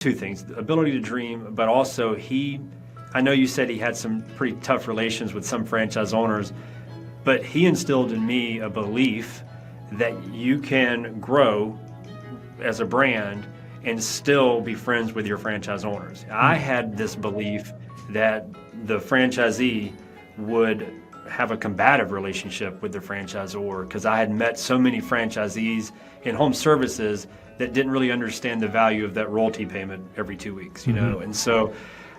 two things: the ability to dream, but also I know you said he had some pretty tough relations with some franchise owners, but he instilled in me a belief that you can grow as a brand and still be friends with your franchise owners. I had this belief that the franchisee would have a combative relationship with the franchisor, because I had met so many franchisees in home services that didn't really understand the value of that royalty payment every 2 weeks, you know. And so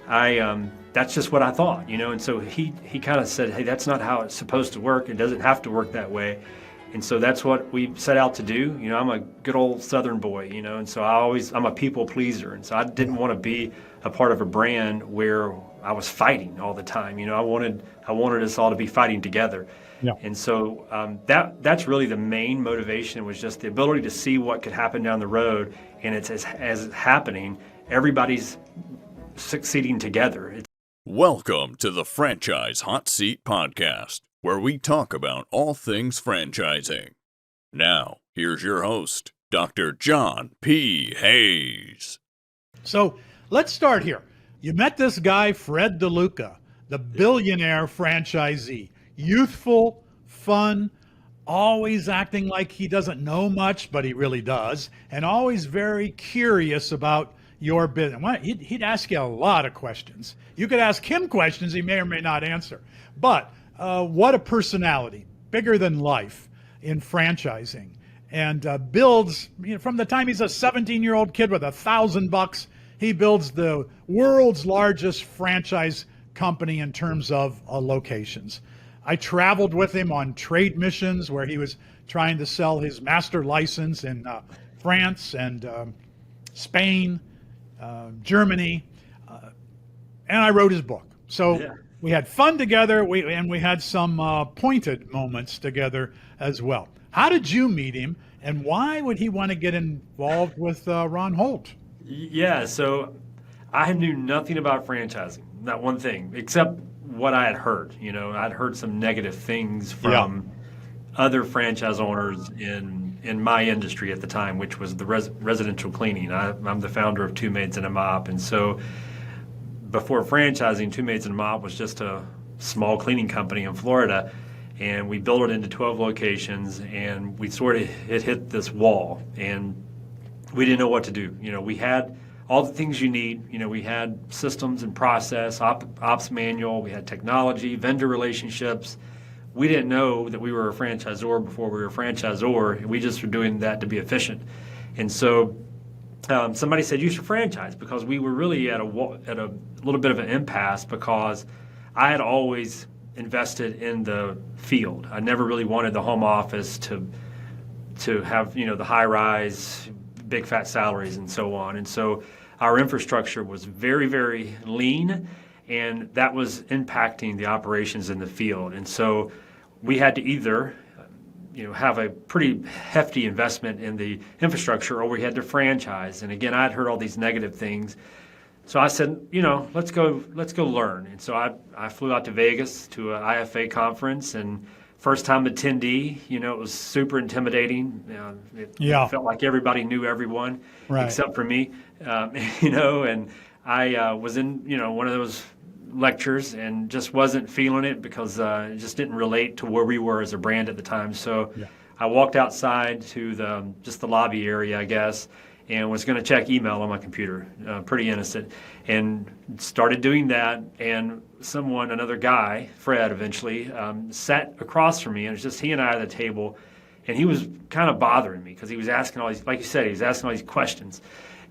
that's just what I thought, you know. And so he kind of said, hey, that's not how it's supposed to work. It doesn't have to work that way. And so that's what we set out to do. You know, I'm a good old Southern boy, you know, and so I'm a people pleaser. And so I didn't want to be a part of a brand where I was fighting all the time. You know, I wanted us all to be fighting together. Yeah. And so that's really the main motivation, was just the ability to see what could happen down the road. And it's as it's happening, everybody's succeeding together. Welcome to the Franchise Hot Seat Podcast, where we talk about all things franchising. Now, here's your host, Dr. John P. Hayes. So let's start here. You met this guy, Fred DeLuca, the billionaire franchisee. Youthful, fun, always acting like he doesn't know much, but he really does, and always very curious about your business. He'd ask you a lot of questions. You could ask him questions he may or may not answer. But what a personality, bigger than life in franchising, and builds, you know, from the time he's a 17-year-old kid with $1,000, he builds the world's largest franchise company in terms of locations. I traveled with him on trade missions where he was trying to sell his master license in France and Spain, Germany, and I wrote his book. So we had fun together, and we had some pointed moments together as well. How did you meet him, and why would he want to get involved with Ron Holt? Yeah, so I knew nothing about franchising, not one thing, except what I had heard. You know, I'd heard some negative things from other franchise owners in my industry at the time, which was the residential cleaning. I'm the founder of Two Maids and a Mop, and so before franchising, Two Maids and a Mop was just a small cleaning company in Florida, and we built it into 12 locations, and we sort of hit this wall, and we didn't know what to do. You know, we had all the things you need. You know, we had systems and process, ops manual, we had technology, vendor relationships. We didn't know that we were a franchisor before we were a franchisor. We just were doing that to be efficient. And so somebody said, you should franchise, because we were really at a little bit of an impasse, because I had always invested in the field. I never really wanted the home office to have, you know, the high rise, big fat salaries and so on. And so our infrastructure was very, very lean, and that was impacting the operations in the field. And so we had to either, you know, have a pretty hefty investment in the infrastructure, or we had to franchise. And again, I'd heard all these negative things. So I said, you know, let's go learn. And so I flew out to Vegas to an IFA conference, and first time attendee, you know, it was super intimidating. It felt like everybody knew everyone, except for me, you know, and I was in, you know, one of those lectures and just wasn't feeling it, because it just didn't relate to where we were as a brand at the time. So I walked outside to just the lobby area, I guess, and was going to check email on my computer, pretty innocent, and started doing that. And another guy, Fred, eventually sat across from me, and it was just he and I at the table, and he was kind of bothering me because he was asking all these, like you said, he was asking all these questions,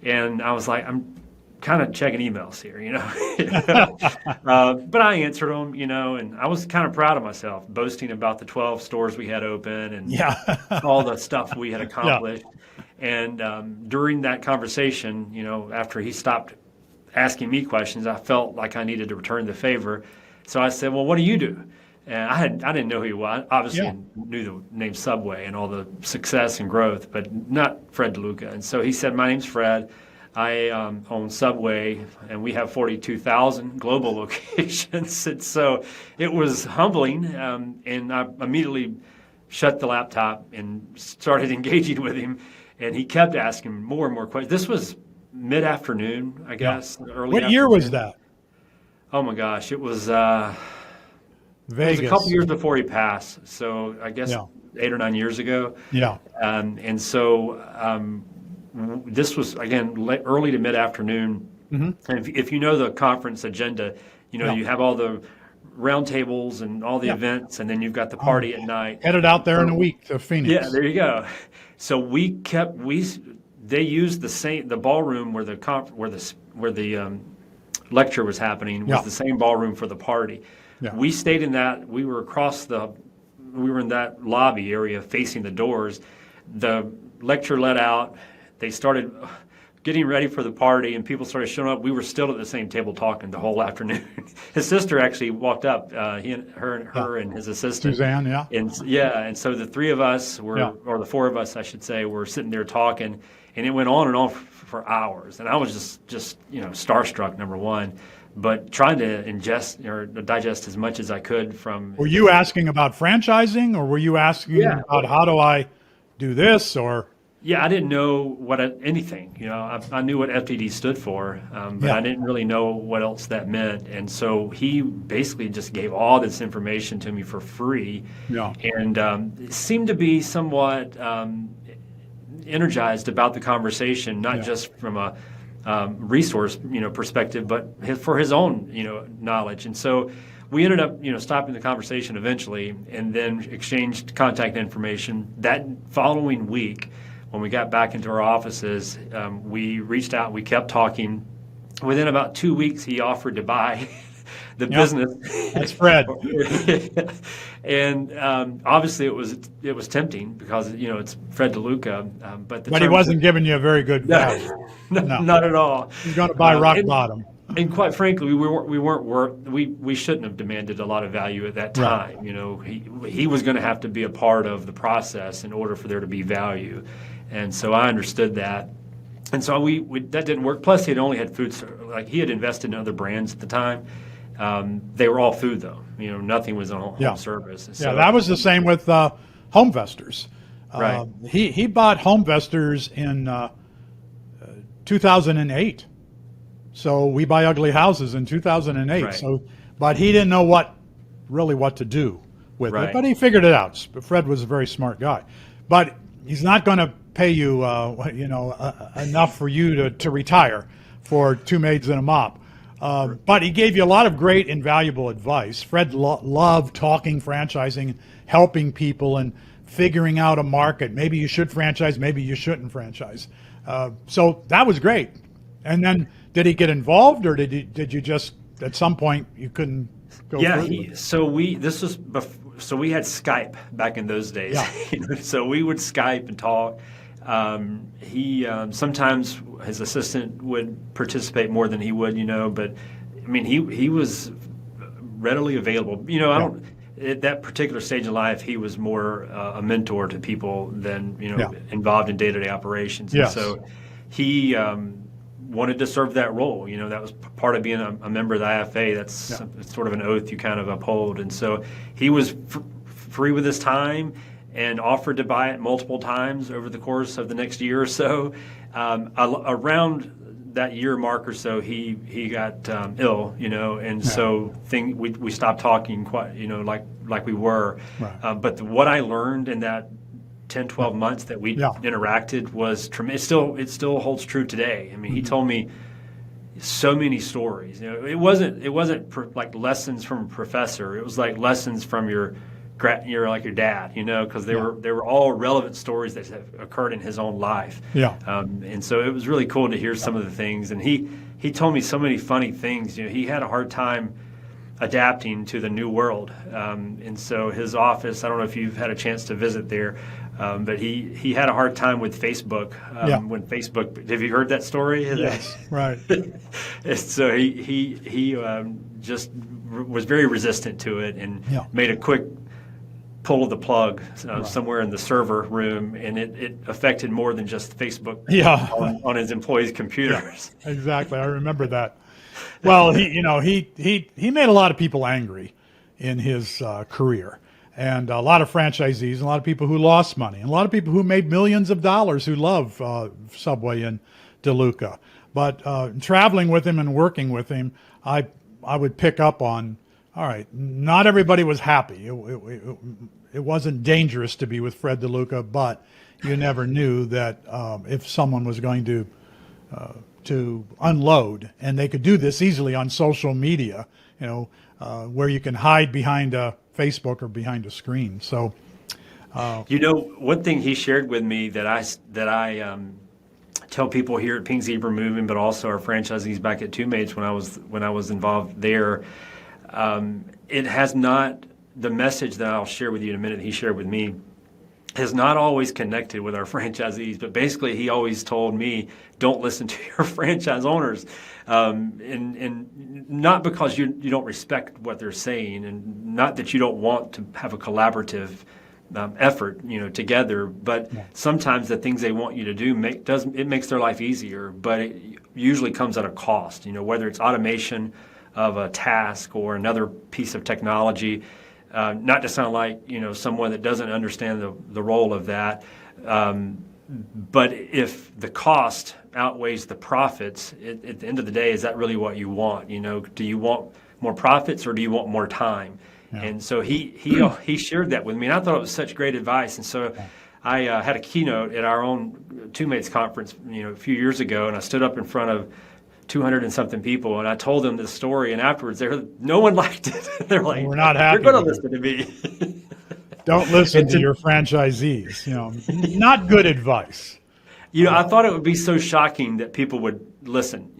and I was like, I'm kind of checking emails here, you know. But I answered them, you know, and I was kind of proud of myself, boasting about the 12 stores we had open and all the stuff we had accomplished. And during that conversation, you know, after he stopped asking me questions, I felt like I needed to return the favor. So I said, well, what do you do? And I didn't know who he was. Obviously, I knew the name Subway and all the success and growth, but not Fred DeLuca. And so he said, my name's Fred. I own Subway, and we have 42,000 global locations. And so it was humbling, and I immediately shut the laptop and started engaging with him. And he kept asking more and more questions. This was mid-afternoon, I guess. Early What year was afternoon. that? Oh my gosh, it was Vegas. a couple years before he passed, so I guess Yeah. 8 or 9 years ago. Yeah. And so this was, again, early to mid-afternoon. Mm-hmm. And if you know the conference agenda, Yeah. you have all the roundtables and all the Yeah. events, and then you've got the party at night. Headed out there in a week to Phoenix. Yeah, there you go. So they used the ballroom where the lecture was happening was Yeah. the same ballroom for the party. Yeah. We stayed in that. We were in that lobby area facing the doors. The lecture let out. They started getting ready for the party, and people started showing up. We were still at the same table talking the whole afternoon. His sister actually walked up. Her and his assistant Suzanne, yeah. and so the three of us or the four of us, I should say, were sitting there talking, and it went on and on for hours. And I was just starstruck, number one, but trying to ingest or digest as much as I could from. Were you asking about franchising, or were you asking about how do I do this, or? Yeah, I didn't know anything. I knew what FTD stood for, but I didn't really know what else that meant. And so he basically just gave all this information to me for free, and seemed to be somewhat energized about the conversation, not just from a resource perspective, but for his own knowledge. And so we ended up stopping the conversation eventually, and then exchanged contact information. That following week, when we got back into our offices, we reached out. We kept talking. Within about 2 weeks, he offered to buy the business. That's Fred. And obviously, it was tempting because it's Fred DeLuca. But he wasn't giving you a very good value. No, not at all. He's going to buy rock bottom. And quite frankly, we shouldn't have demanded a lot of value at that time. Right. He was going to have to be a part of the process in order for there to be value. And so I understood that. And so that didn't work. Plus, he had only had food, like he had invested in other brands at the time. They were all food, though. Nothing was on home service. And so, that was the same with Homevestors. Right. He bought Homevestors in 2008. So we buy ugly houses in 2008. Right. So, but he didn't know what to do with Right. it. But he figured it out. Fred was a very smart guy. But he's not going to pay you, enough for you to retire for Two Maids and a Mop. But he gave you a lot of great, invaluable advice. Fred loved talking franchising, helping people, and figuring out a market. Maybe you should franchise, maybe you shouldn't franchise. So that was great. And then, did he get involved, or did you just at some point you couldn't go? Yeah, further? so we had Skype back in those days. Yeah. So we would Skype and talk. He sometimes his assistant would participate more than he would, but I mean he was readily available. At that particular stage in life, he was more a mentor to people than involved in day-to-day operations. Yes. And so he wanted to serve that role. That was part of being a member of the IFA. That's sort of an oath you kind of uphold. And so he was free with his time and offered to buy it multiple times over the course of the next year or so. Around that year mark or so, he got ill, and so we stopped talking quite, like we were. Right. But what I learned in that 10, 12 months that we interacted was tremendous. It still holds true today. I mean, he told me so many stories. It wasn't like lessons from a professor. It was like lessons from your dad, because they were all relevant stories that have occurred in his own life. Yeah. And so it was really cool to hear some of the things. And he told me so many funny things. He had a hard time adapting to the new world. And so his office, I don't know if you've had a chance to visit there, but he had a hard time with Facebook. When Facebook, have you heard that story? Yes, right. And so he just was very resistant to it and made a quick pull of the plug somewhere in the server room, and it affected more than just Facebook on his employees' computers. Yeah, exactly. I remember that. Well, he made a lot of people angry in his career, and a lot of franchisees, and a lot of people who lost money, and a lot of people who made millions of dollars who love Subway and DeLuca. But traveling with him and working with him, I would pick up on, all right, not everybody was happy. It wasn't dangerous to be with Fred DeLuca, but you never knew that if someone was going to unload, and they could do this easily on social media, where you can hide behind a Facebook or behind a screen. So, one thing he shared with me that I tell people here at Pink Zebra Moving, but also our franchisees back at Two Maids when I was involved there, it has not, the message that I'll share with you in a minute, he shared with me, has not always connected with our franchisees, but basically he always told me, don't listen to your franchise owners. And not because you don't respect what they're saying, and not that you don't want to have a collaborative effort, together, but sometimes the things they want you to do makes their life easier, but it usually comes at a cost, whether it's automation of a task or another piece of technology. Not to sound like, someone that doesn't understand the role of that. But if the cost outweighs the profits, at the end of the day, is that really what you want? Do you want more profits or do you want more time? Yeah. And so he shared that with me, and I thought it was such great advice. And so I had a keynote at our own Two Maids conference, a few years ago, and I stood up in front of 200 and something people, and I told them this story, and afterwards no one liked it. They're like, we're not happy. You're going to listen to me. Don't listen to your franchisees. Not good advice. I thought it would be so shocking that people would listen.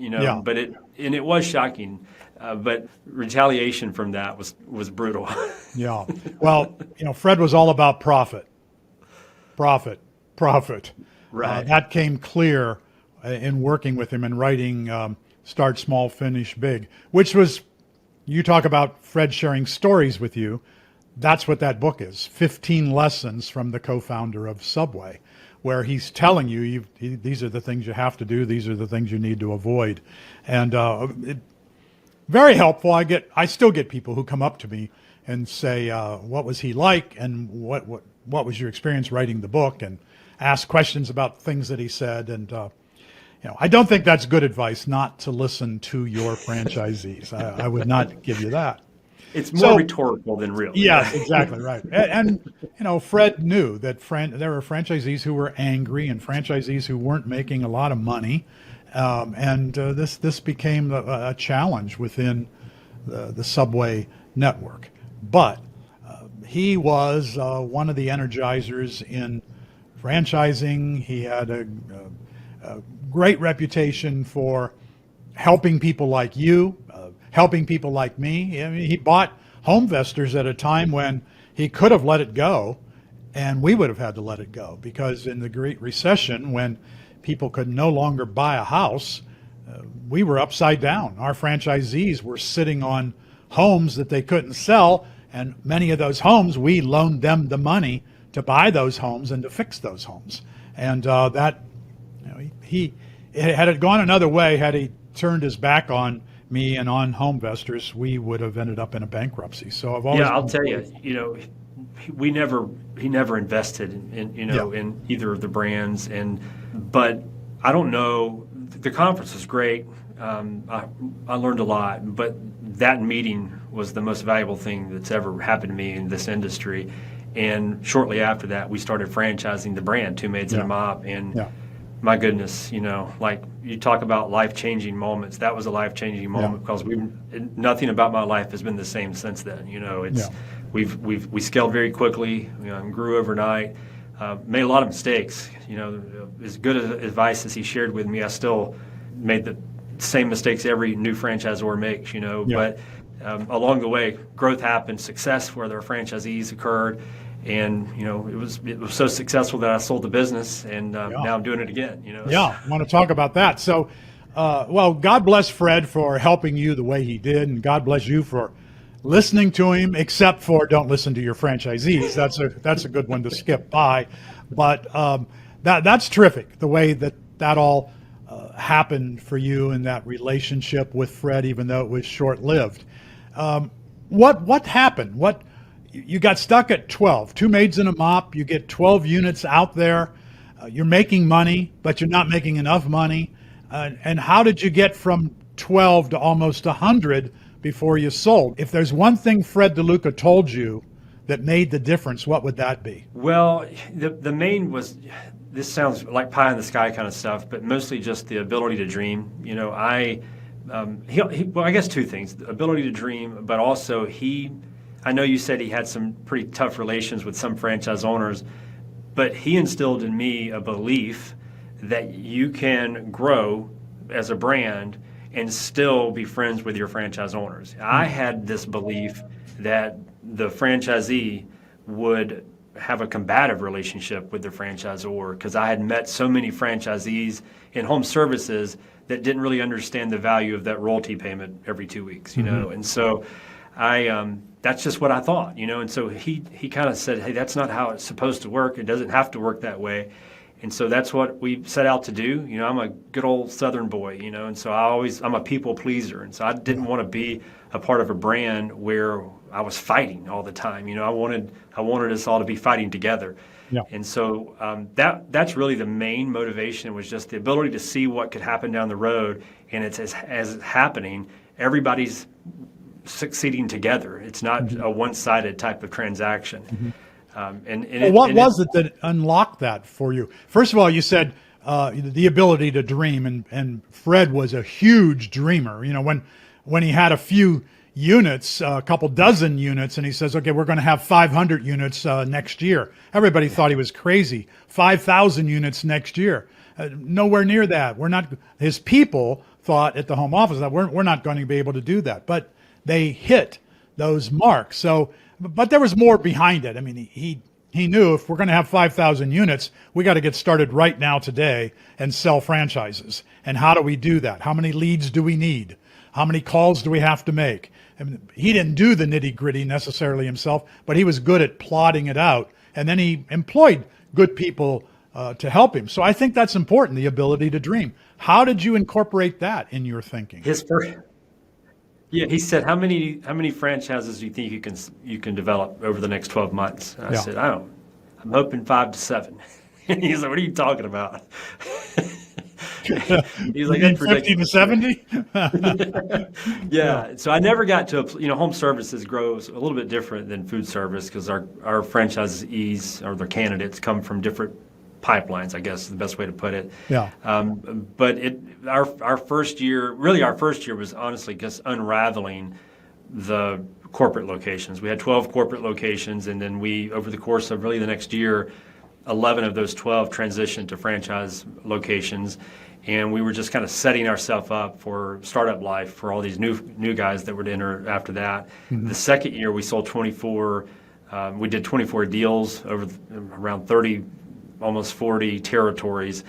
But it was shocking. But retaliation from that was brutal. Yeah. Well, Fred was all about profit. Right. That came clear in working with him and writing Start Small, Finish Big, which was, you talk about Fred sharing stories with you. That's what that book is, 15 lessons from the co-founder of Subway, where he's telling you, these are the things you have to do, these are the things you need to avoid. And very helpful. I still get people who come up to me and say, what was he like, and what was your experience writing the book, and ask questions about things that he said. And I don't think that's good advice not to listen to your franchisees. I would not give you that. It's more rhetorical than real. Yes, exactly right. And Fred knew that there were franchisees who were angry and franchisees who weren't making a lot of money, and this became a challenge within the Subway network. But he was one of the energizers in franchising. He had a great reputation for helping people like you, helping people like me. I mean, he bought Homevestors at a time when he could have let it go, and we would have had to let it go, because in the Great Recession, when people could no longer buy a house, we were upside down. Our franchisees were sitting on homes that they couldn't sell, and many of those homes, we loaned them the money to buy those homes and to fix those homes. And had it gone another way, had he turned his back on me and on Homevestors, we would have ended up in a bankruptcy. So I've always I'll tell you, he never invested in either of the brands, but I don't know. The conference was great. I learned a lot, but that meeting was the most valuable thing that's ever happened to me in this industry. And shortly after that, we started franchising the brand, Two Maids and a Mop, and my goodness, like you talk about life-changing moments. That was a life-changing moment because nothing about my life has been the same since then. We scaled very quickly, grew overnight, made a lot of mistakes. As good advice as he shared with me, I still made the same mistakes every new franchisor makes. But along the way, growth happened, success where their franchisees occurred. And it was so successful that I sold the business, and now I'm doing it again. I want to talk about that. So, God bless Fred for helping you the way he did, and God bless you for listening to him. Except for don't listen to your franchisees. That's a good one to skip by. But that's terrific. The way that all happened for you in that relationship with Fred, even though it was short lived. What happened? You got stuck at 12, Two Maids and a Mop. You get 12 units out there. You're making money, but you're not making enough money. And how did you get from 12 to almost 100 before you sold? If there's one thing Fred DeLuca told you that made the difference, what would that be? Well, the main was, this sounds like pie in the sky kind of stuff, but mostly just the ability to dream. You know, well, I guess two things: the ability to dream, but also I know you said he had some pretty tough relations with some franchise owners, but he instilled in me a belief that you can grow as a brand and still be friends with your franchise owners. I had this belief that the franchisee would have a combative relationship with the franchisor, because I had met so many franchisees in home services that didn't really understand the value of that royalty payment every 2 weeks, you know. And so that's just what I thought, you know. And so he kind of said, hey, that's not how it's supposed to work. It doesn't have to work that way. And so that's what we set out to do. You know, I'm a good old Southern boy, you know, and so I'm a people pleaser. And so I didn't want to be a part of a brand where I was fighting all the time. You know, I wanted us all to be fighting together. Yeah. And so that's really the main motivation, was just the ability to see what could happen down the road. And it's as it's happening, everybody's succeeding together. It's not a one-sided type of transaction. What was it that unlocked that for you? First of all, you said the ability to dream, and Fred was a huge dreamer. You know, when he had a few units, a couple dozen units, and he says, okay, we're going to have 500 units next year. Everybody thought he was crazy. 5,000 units next year. Nowhere near that. We're not. His people thought at the home office that we're not going to be able to do that, but they hit those marks. So, but there was more behind it. I mean, he knew if we're going to have 5,000 units, we got to get started right now today and sell franchises. And how do we do that? How many leads do we need? How many calls do we have to make? I mean, he didn't do the nitty gritty necessarily himself, but he was good at plotting it out. And then he employed good people to help him. So I think that's important, the ability to dream. How did you incorporate that in your thinking? He said, how many franchises do you think you can develop over the next 12 months? And I said, I'm hoping 5 to 7. And he's like, what are you talking about? He's like, that's 50 to 70? Yeah. So I never got to, home services grows a little bit different than food service, because our franchisees, or their candidates, come from different pipelines, I guess is the best way to put it. Yeah. But our first year was honestly just unraveling the corporate locations. We had 12 corporate locations, and then over the course of really the next year, 11 of those 12 transitioned to franchise locations. And we were just kind of setting ourselves up for startup life for all these new guys that would enter after that. Mm-hmm. The second year, we sold 24. We did 24 deals over around 30, almost 40 territories,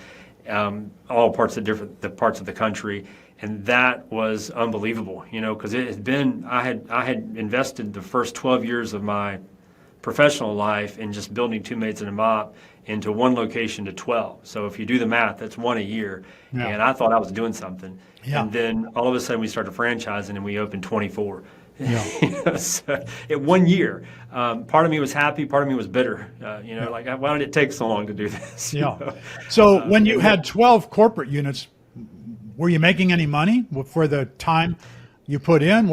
all parts of the parts of the country, and that was unbelievable. Because it had been I had invested the first 12 years of my professional life in just building Two Maids and a Mop into one location to 12. So if you do the math, that's one a year. Yeah. And I thought I was doing something. Yeah. And then all of a sudden we started franchising and we opened 24. Yeah. So in 1 year. Part of me was happy, part of me was bitter. Like, why did it take so long to do this? Yeah. So when you had 12 corporate units, were you making any money for the time you put in?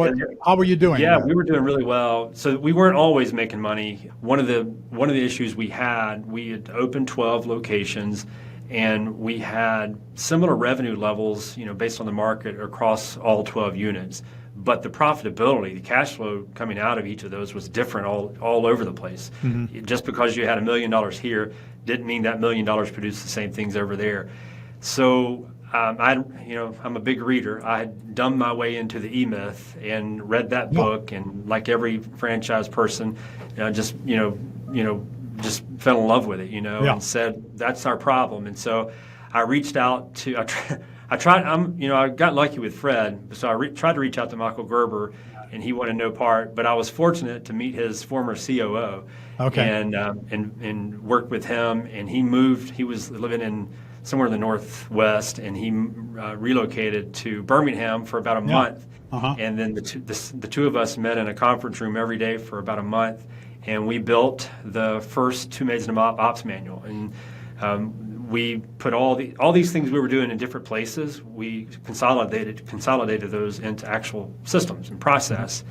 How were you doing? Yeah, we were doing really well. So we weren't always making money. One of the issues we had opened 12 locations, and we had similar revenue levels, based on the market across all 12 units. But the profitability, the cash flow coming out of each of those was different all over the place. Mm-hmm. Just because you had $1 million here didn't mean that $1 million produced the same things over there. So I'm a big reader. I had dumbed my way into the E-Myth and read that book, and like every franchise person, just fell in love with it, and said that's our problem. And so I reached out to. I got lucky with Fred, so I tried to reach out to Michael Gerber, and he wanted no part. But I was fortunate to meet his former COO, and work with him. And he moved. He was living in somewhere in the Northwest, and he relocated to Birmingham for about a month. Uh-huh. And then the two of us met in a conference room every day for about a month, and we built the first Two Maids and a Mop ops manual. And we put all these things we were doing in different places. We consolidated those into actual systems and process,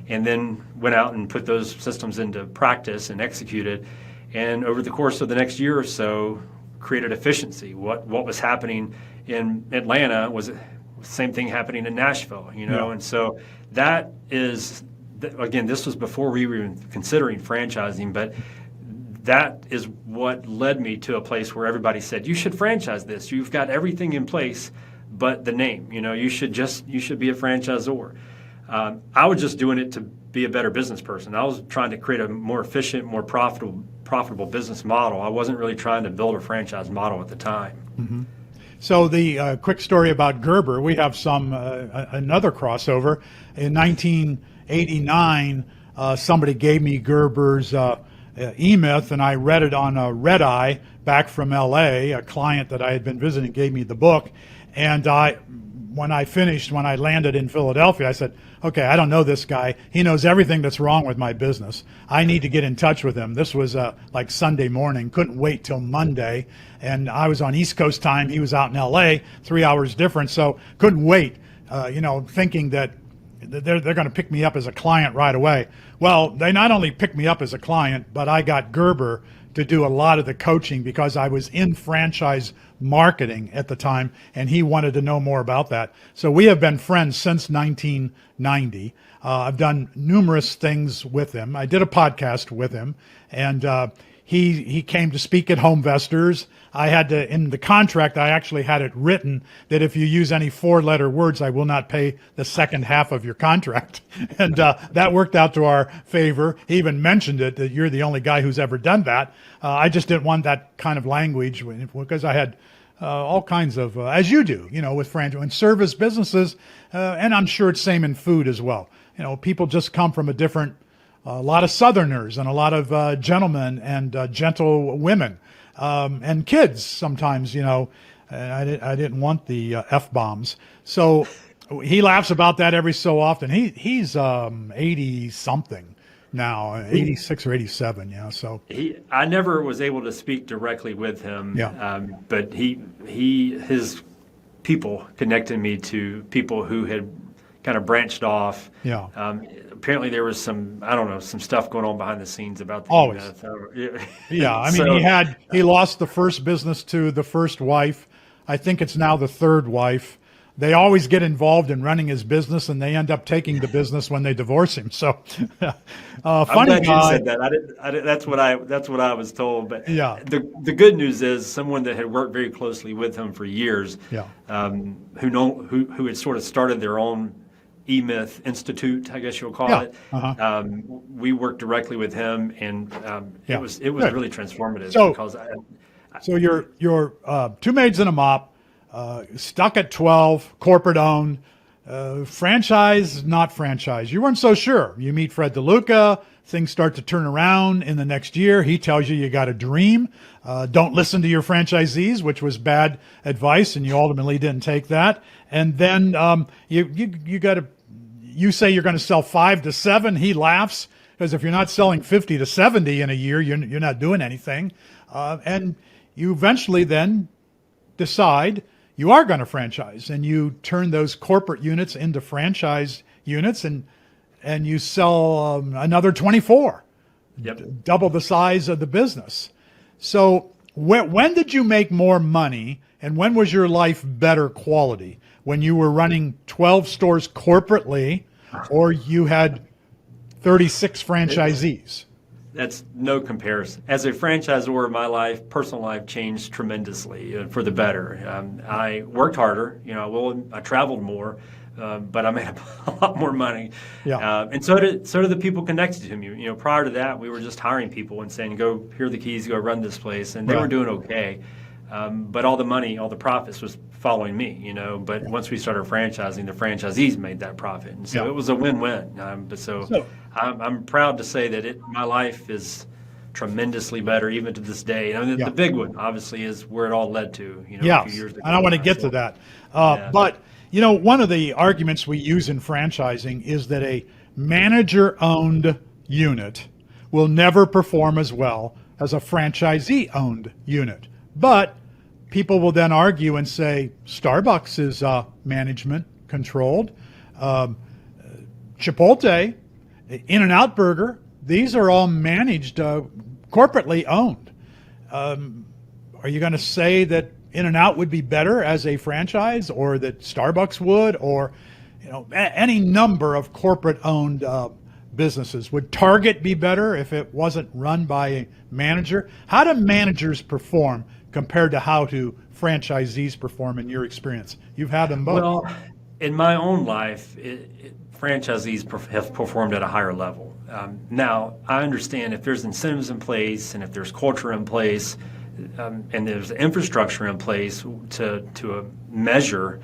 and then went out and put those systems into practice and executed. And over the course of the next year or so, created efficiency. What was happening in Atlanta was the same thing happening in Nashville, And so that is, again, this was before we were even considering franchising, but that is what led me to a place where everybody said, you should franchise this. You've got everything in place but the name. You should be a franchisor. I was just doing it to be a better business person. I was trying to create a more efficient, more profitable business model. I wasn't really trying to build a franchise model at the time. Mm-hmm. So the quick story about Gerber, we have another crossover. In 1989, somebody gave me Gerber's E-Myth, and I read it on a red eye back from LA. A client that I had been visiting gave me the book, and when I landed in Philadelphia, I said, okay, I don't know this guy. He knows everything that's wrong with my business. I need to get in touch with him. This was like Sunday morning. Couldn't wait till Monday. And I was on East Coast time. He was out in LA, 3 hours difference. So couldn't wait, thinking that they're going to pick me up as a client right away. Well, they not only picked me up as a client, but I got Gerber to do a lot of the coaching because I was in franchise marketing at the time, and he wanted to know more about that. So we have been friends since 1990. I've done numerous things with him. I did a podcast with him, and he came to speak at Homevestors. I had to, in the contract, I actually had it written that if you use any 4-letter words, I will not pay the second half of your contract. And that worked out to our favor. He even mentioned it, that you're the only guy who's ever done that. I just didn't want that kind of language because I had all kinds of, as you do, with franchise and service businesses, and I'm sure it's same in food as well. People just come from a lot of Southerners and a lot of gentlemen and gentle women and kids sometimes, and I didn't want the F-bombs. So he laughs about that every so often. He's 80-something now, 86 or 87, so. I never was able to speak directly with him, but his people connected me to people who had kind of branched off. Yeah. Apparently there was some stuff going on behind the scenes about the always. Yeah, I mean, he lost the first business to the first wife. I think it's now the third wife. They always get involved in running his business, and they end up taking the business when they divorce him. So, funny I'm glad guy. you said that. That's what I was told. But yeah, the good news is someone that had worked very closely with him for years, who had sort of started their own E-Myth Institute, I guess you'll call it. Uh-huh. We worked directly with him, and it was Good. really transformative. So, because so you're Two Maids and a Mop, stuck at 12, corporate owned, franchise, not franchise. You weren't so sure. You meet Fred DeLuca, things start to turn around in the next year. He tells you got a dream. Don't listen to your franchisees, which was bad advice, and you ultimately didn't take that. And then you say you're going to sell 5 to 7. He laughs because if you're not selling 50 to 70 in a year, you're not doing anything. And you eventually then decide you are going to franchise, and you turn those corporate units into franchise units, and you sell another 24, double the size of the business. So when did you make more money, and when was your life better quality? When you were running 12 stores corporately, or you had 36 franchisees? That's no comparison. As a franchisor, my personal life changed tremendously for the better. I worked harder. I traveled more, but I made a lot more money. Yeah. And so did the people connected to me. Prior to that, we were just hiring people and saying, "Go, here are the keys. Go run this place," and they were doing okay. But all the money, all the profits was following me. But once we started franchising, the franchisees made that profit, and so it was a win-win. I'm proud to say that my life is tremendously better even to this day. The big one, obviously, is where it all led to. A few years ago. And I want to get to that. But one of the arguments we use in franchising is that a manager-owned unit will never perform as well as a franchisee-owned unit. But people will then argue and say Starbucks is management controlled. Chipotle, In-N-Out Burger, these are all managed, corporately owned. Are you going to say that In-N-Out would be better as a franchise, or that Starbucks would, or any number of corporate-owned businesses? Would Target be better if it wasn't run by a manager? How do managers perform compared to how do franchisees perform in your experience? You've had them both. Well, in my own life, franchisees have performed at a higher level. Now, I understand if there's incentives in place and if there's culture in place and there's infrastructure in place to measure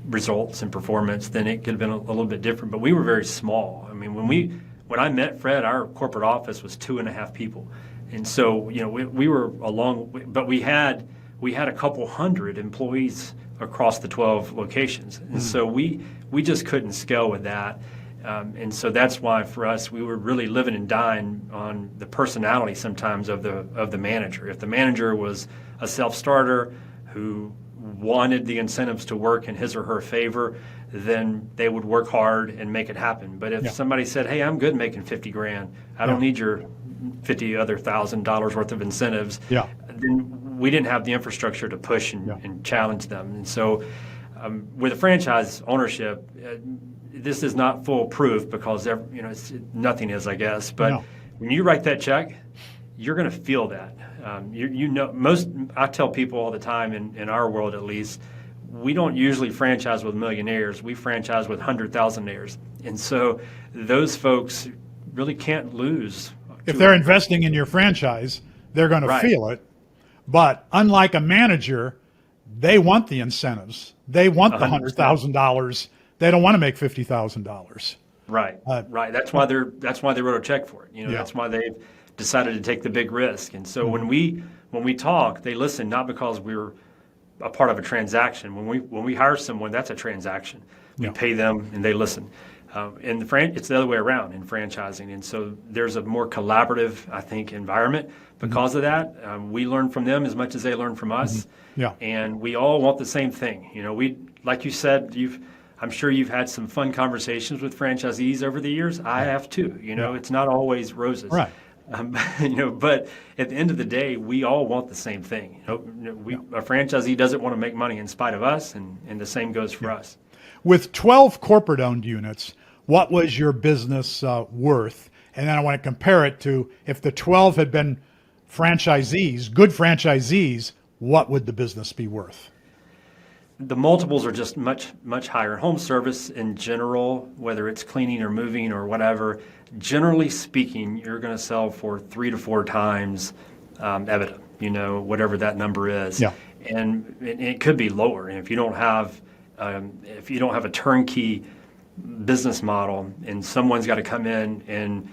results and performance, then it could have been a little bit different. But we were very small. I mean, when I met Fred, our corporate office was 2.5 people, and so we were but we had a couple hundred employees across the 12 locations, and so we just couldn't scale with that. And so that's why for us, we were really living and dying on the personality sometimes of the manager. If the manager was a self-starter who wanted the incentives to work in his or her favor, then they would work hard and make it happen. But if somebody said, "Hey, I'm good making 50 grand. I don't need your $50,000 worth of incentives," then we didn't have the infrastructure to push and challenge them. And so with a franchise ownership, this is not foolproof because nothing is, I guess. But when you write that check, you're going to feel that. I tell people all the time in our world, at least, we don't usually franchise with millionaires. We franchise with 100,000aires, and so those folks really can't lose. If they're investing in your franchise, they're going to feel it. But unlike a manager, they want the incentives. They want the $100,000. They don't want to make $50,000. Right. Right. That's why they wrote a check for it. That's why they've decided to take the big risk. And so when we talk, they listen, not because we're a part of a transaction. When we hire someone, that's a transaction. We pay them and they listen. It's the other way around in franchising. And so there's a more collaborative, I think, environment because of that. We learn from them as much as they learn from us. And we all want the same thing. Like you said, I'm sure you've had some fun conversations with franchisees over the years. I have too. It's not always roses. Right. But at the end of the day, we all want the same thing. A franchisee doesn't want to make money in spite of us, and the same goes for us. With 12 corporate-owned units, what was your business worth? And then I want to compare it to if the 12 had been franchisees, good franchisees, what would the business be worth? The multiples are just much, much higher. Home service in general, whether it's cleaning or moving or whatever, generally speaking, you're going to sell for 3 to 4 times EBITDA, whatever that number is. And it could be lower. And if you don't have a turnkey business model and someone's got to come in and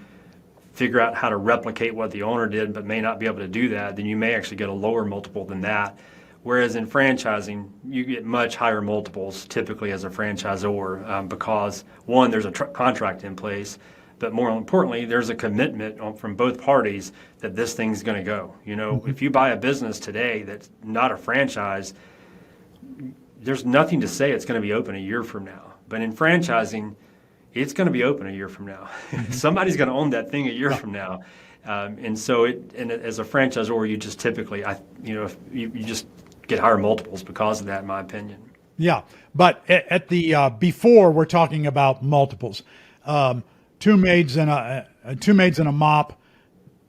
figure out how to replicate what the owner did but may not be able to do that, then you may actually get a lower multiple than that. Whereas in franchising, you get much higher multiples typically as a franchisor because, one, there's a contract in place, but more importantly, there's a commitment from both parties that this thing's going to go. If you buy a business today that's not a franchise, there's nothing to say it's going to be open a year from now. But in franchising, it's going to be open a year from now. Somebody's going to own that thing a year from now. And so as a franchisor, you just typically, you just get higher multiples because of that, in my opinion. Yeah, but at the before, we're talking about multiples. Two maids and a mop,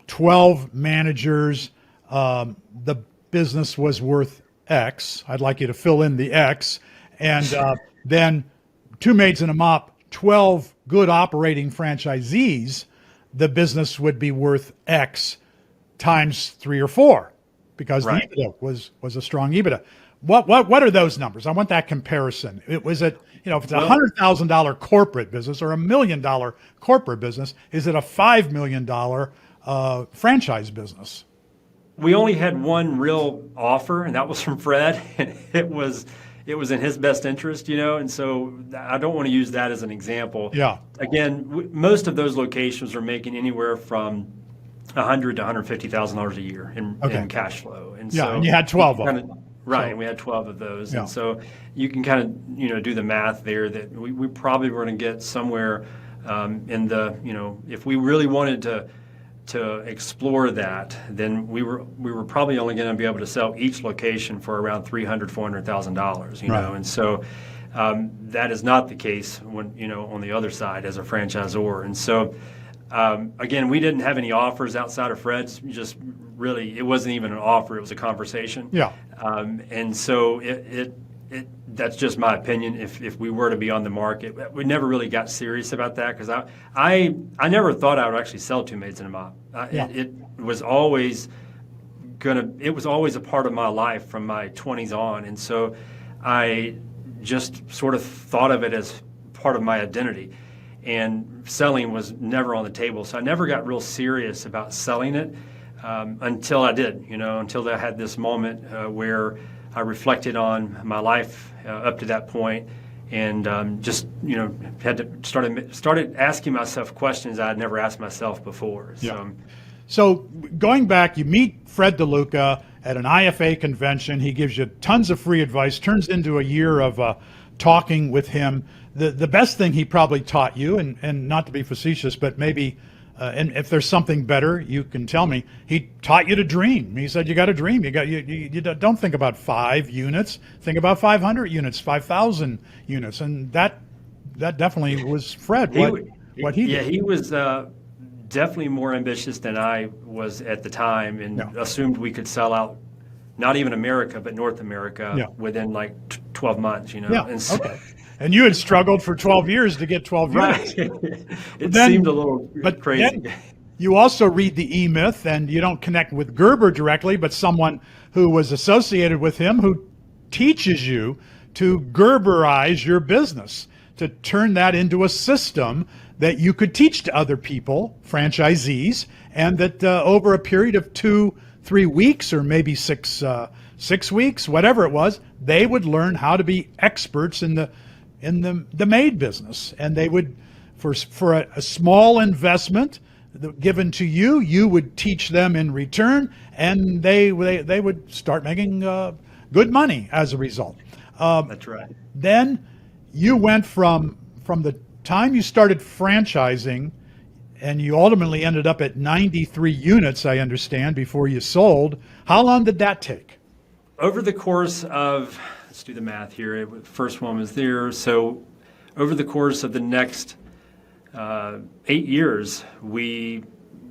12 managers. The business was worth X. I'd like you to fill in the X. And then two maids and a mop, 12 good operating franchisees, the business would be worth X times 3 or 4 because the EBITDA was a strong EBITDA. What are those numbers? I want that comparison. If it's a $100,000 corporate business or $1 million corporate business, is it a $5 million franchise business? We only had one real offer, and that was from Fred. And it was in his best interest, and so I don't want to use that as an example. Yeah. Again, most of those locations are making anywhere from $100,000 to $150,000 a year in cash flow. And and you had 12 of them. Right, So- and we had 12 of those. Yeah. And so you can kind of, do the math there that we probably were going to get somewhere in the, if we really wanted to explore that, then we were probably only going to be able to sell each location for around $300,000-$400,000, Right. And so that is not the case when, on the other side as a franchisor. And so, again, we didn't have any offers outside of Fred's. Just really, it wasn't even an offer; it was a conversation. Yeah. And so that's just my opinion. If we were to be on the market, we never really got serious about that because I never thought I would actually sell Two Maids in a Mop. Yeah. It was always a part of my life from my 20s on, and so I just sort of thought of it as part of my identity. And selling was never on the table, so I never got real serious about selling it until I did. Until I had this moment where I reflected on my life up to that point, and just had to started asking myself questions I had never asked myself before. Yeah. So going back, you meet Fred DeLuca at an IFA convention. He gives you tons of free advice. Turns into a year of talking with him. The best thing he probably taught you, and not to be facetious, but maybe, and if there's something better, you can tell me. He taught you to dream. He said you got to dream. You don't think about 5 units. Think about 500 units, 5,000 units, and that definitely was Fred. What he did. Yeah, he was definitely more ambitious than I was at the time, and assumed we could sell out not even America, but North America within like 12 months. Yeah. And so, Okay. And you had struggled for 12 years to get 12 units. It seemed a little crazy. Then you also read the E-Myth, and you don't connect with Gerber directly, but someone who was associated with him who teaches you to Gerberize your business, to turn that into a system that you could teach to other people, franchisees, and that over a period of 2-3 weeks or maybe 6 weeks, whatever it was, they would learn how to be experts in the maid business, and they would, for a small investment given to you, you would teach them in return, and they would start making good money as a result. That's right. Then you went from the time you started franchising, and you ultimately ended up at 93 units, I understand, before you sold. How long did that take? Over the course of, let's do the math here. First one was there. So over the course of the next 8 years, we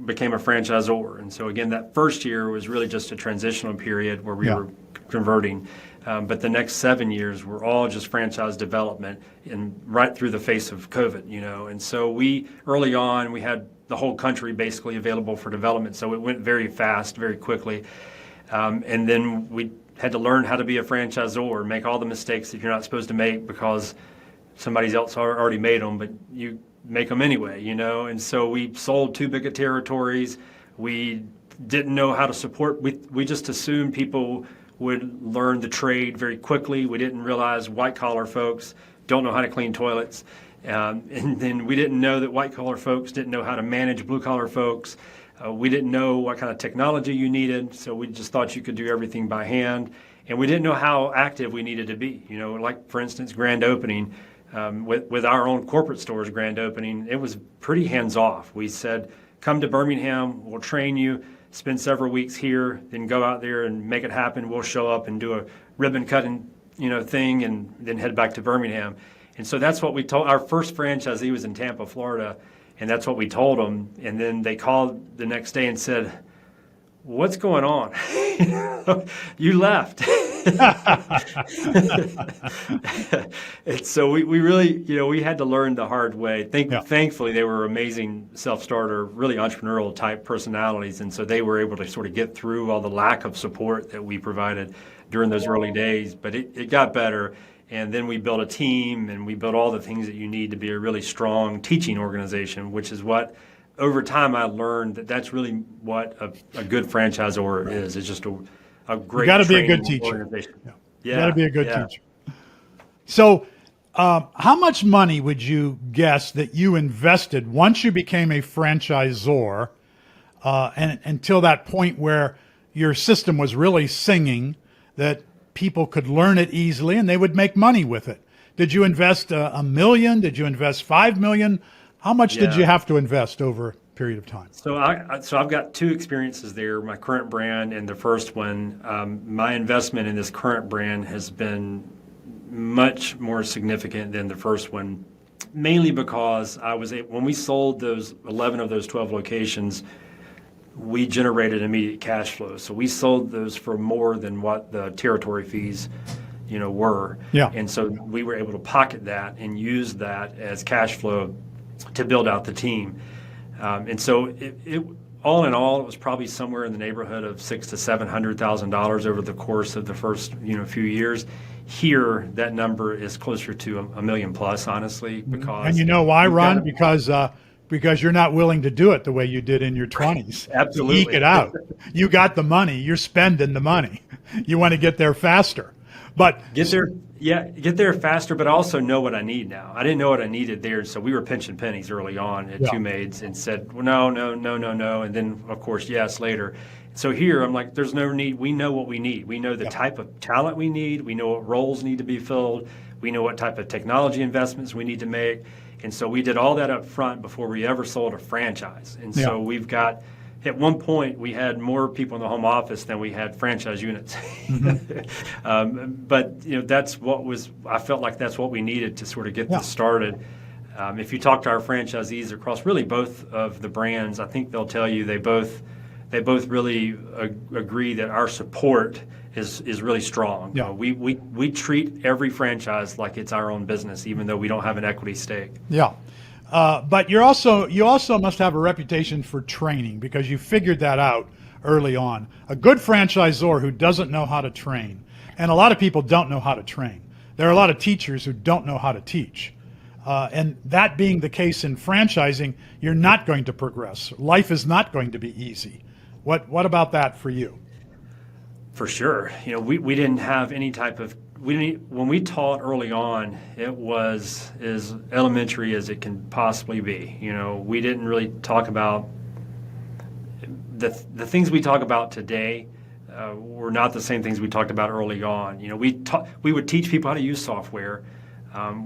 became a franchisor. And so again, that first year was really just a transitional period where we were converting. But the next 7 years were all just franchise development, and right through the face of COVID, And so early on, we had the whole country basically available for development. So it went very fast, very quickly. And then we had to learn how to be a franchisor, make all the mistakes that you're not supposed to make because somebody else already made them, but you make them anyway, And so we sold too big of territories. We didn't know how to support. We just assumed people would learn the trade very quickly. We didn't realize white-collar folks don't know how to clean toilets. And then we didn't know that white-collar folks didn't know how to manage blue-collar folks. We didn't know what kind of technology you needed, so we just thought you could do everything by hand. And we didn't know how active we needed to be. Like, for instance, grand opening. With our own corporate store's grand opening, it was pretty hands-off. We said, come to Birmingham, we'll train you, spend several weeks here, then go out there and make it happen. We'll show up and do a ribbon cutting, thing, and then head back to Birmingham. And so that's what we told. Our first franchisee was in Tampa, Florida, and that's what we told them. And then they called the next day and said, "What's going on? You left." And so we really, we had to learn the hard way. Thankfully, they were amazing self-starter, really entrepreneurial type personalities. And so they were able to sort of get through all the lack of support that we provided during those early days. But it got better. And then we built a team, and we built all the things that you need to be a really strong teaching organization, which is what, over time, I learned that's really what a good franchisor is. It's just a great. You got to be a good teacher. You got to be a good teacher. So, how much money would you guess that you invested once you became a franchisor, and until that point where your system was really singing, that people could learn it easily and they would make money with it. Did you invest $1 million? Did you invest $5 million? How much did you have to invest over a period of time? So I've got two experiences there, my current brand and the first one. My investment in this current brand has been much more significant than the first one, mainly because when we sold those 11 of those 12 locations, we generated immediate cash flow. So we sold those for more than what the territory fees, were. Yeah. And so we were able to pocket that and use that as cash flow to build out the team. And so it all in all, it was probably somewhere in the neighborhood of $600,000 to $700,000 over the course of the first few years. Here, that number is closer to $1 million plus, honestly, because. And you know why, Ron? Because you're not willing to do it the way you did in your 20s. Absolutely. Eke it out. You got the money. You're spending the money. You want to get there faster. But get there faster, but also know what I need now. I didn't know what I needed there, so we were pinching pennies early on at Two Maids and said, well, no, and then, of course, yes, later. So here, I'm like, there's no need. We know what we need. We know the type of talent we need. We know what roles need to be filled. We know what type of technology investments we need to make. And so we did all that up front before we ever sold a franchise. And so we've got, at one point, we had more people in the home office than we had franchise units. But I felt like that's what we needed to sort of get this started. If you talk to our franchisees across really both of the brands, I think they'll tell you they both really agree that our support is really strong. Yeah. We treat every franchise like it's our own business, even though we don't have an equity stake. Yeah. But you also must have a reputation for training, because you figured that out early on. A good franchisor who doesn't know how to train, and a lot of people don't know how to train. There are a lot of teachers who don't know how to teach. And that being the case in franchising, you're not going to progress. Life is not going to be easy. What about that for you? For sure. We didn't have any type of, when we taught early on, it was as elementary as it can possibly be. We didn't really talk about, the things we talk about today were not the same things we talked about early on. We would teach people how to use software.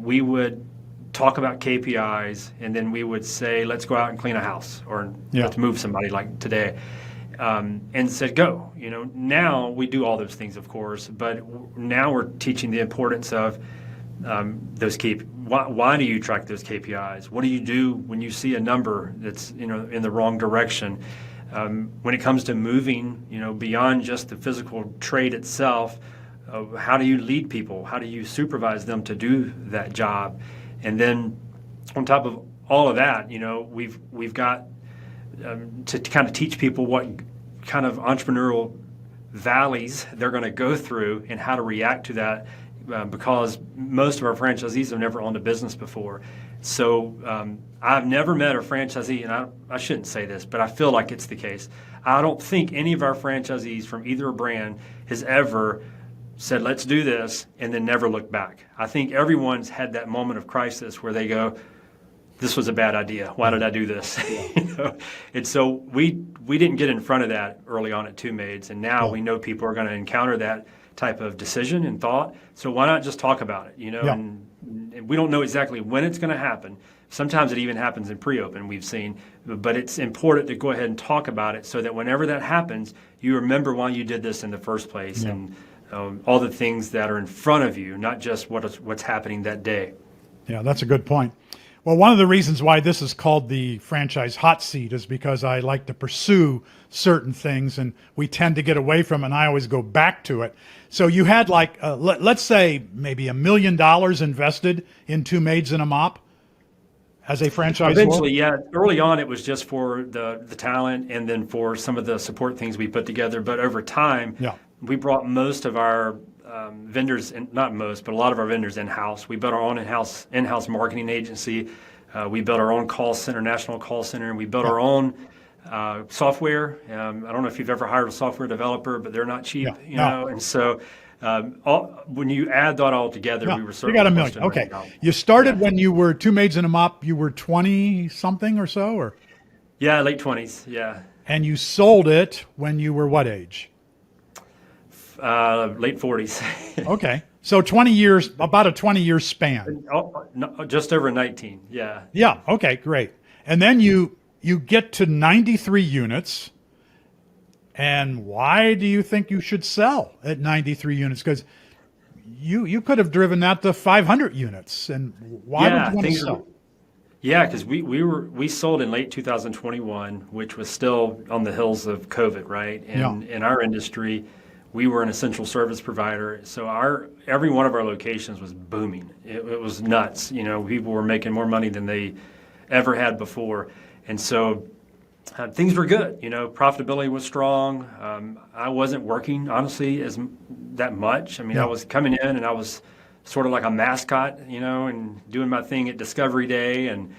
We would talk about KPIs, and then we would say, let's go out and clean a house, or let's move somebody like today. And said, go. Now we do all those things, of course, but now we're teaching the importance of those why do you track those KPIs? What do you do when you see a number that's in the wrong direction? When it comes to moving, beyond just the physical trade itself, how do you lead people? How do you supervise them to do that job? And then on top of all of that, we've got to kind of teach people what kind of entrepreneurial valleys they're going to go through and how to react to that, because most of our franchisees have never owned a business before. So I've never met a franchisee, and I shouldn't say this, but I feel like it's the case. I don't think any of our franchisees from either brand has ever said, let's do this, and then never looked back. I think everyone's had that moment of crisis where they go, this was a bad idea. Why did I do this? And so we didn't get in front of that early on at Two Maids, and now we know people are going to encounter that type of decision and thought. So why not just talk about it? And we don't know exactly when it's going to happen. Sometimes it even happens in pre-open, we've seen, but it's important to go ahead and talk about it so that whenever that happens, you remember why you did this in the first place, and all the things that are in front of you, not just what's happening that day. Yeah, that's a good point. Well, one of the reasons why this is called the franchise hot seat is because I like to pursue certain things, and we tend to get away from it, and I always go back to it. So you had let's say maybe $1 million invested in Two Maids and a Mop as a franchisor? Eventually, yeah. Early on, it was just for the talent and then for some of the support things we put together. But over time, we brought most of our vendors, and not most, but a lot of our vendors in-house. We built our own in-house marketing agency. We built our own call center, national call center, and we built our own software. I don't know if you've ever hired a software developer, but they're not cheap, you know. And so when you add that all together, we were certainly got $1 million. Okay, you started when you were Two Maids and a Mop. You were 20 something or so, or late 20s, yeah. And you sold it when you were what age? Late 40s. Okay. So 20 years, about a 20-year span. Oh, no, just over 19. Yeah. Yeah. Okay, great. And then you get to 93 units. And why do you think you should sell at 93 units? Because you could have driven that to 500 units. And why would you want to sell? Yeah, because we sold in late 2021, which was still on the heels of COVID, right? And in our industry, we were an essential service provider, so every one of our locations was booming. It was nuts. People were making more money than they ever had before, and so things were good. Profitability was strong. I wasn't working honestly that much. I mean, I was coming in and I was sort of like a mascot, and doing my thing at Discovery Day and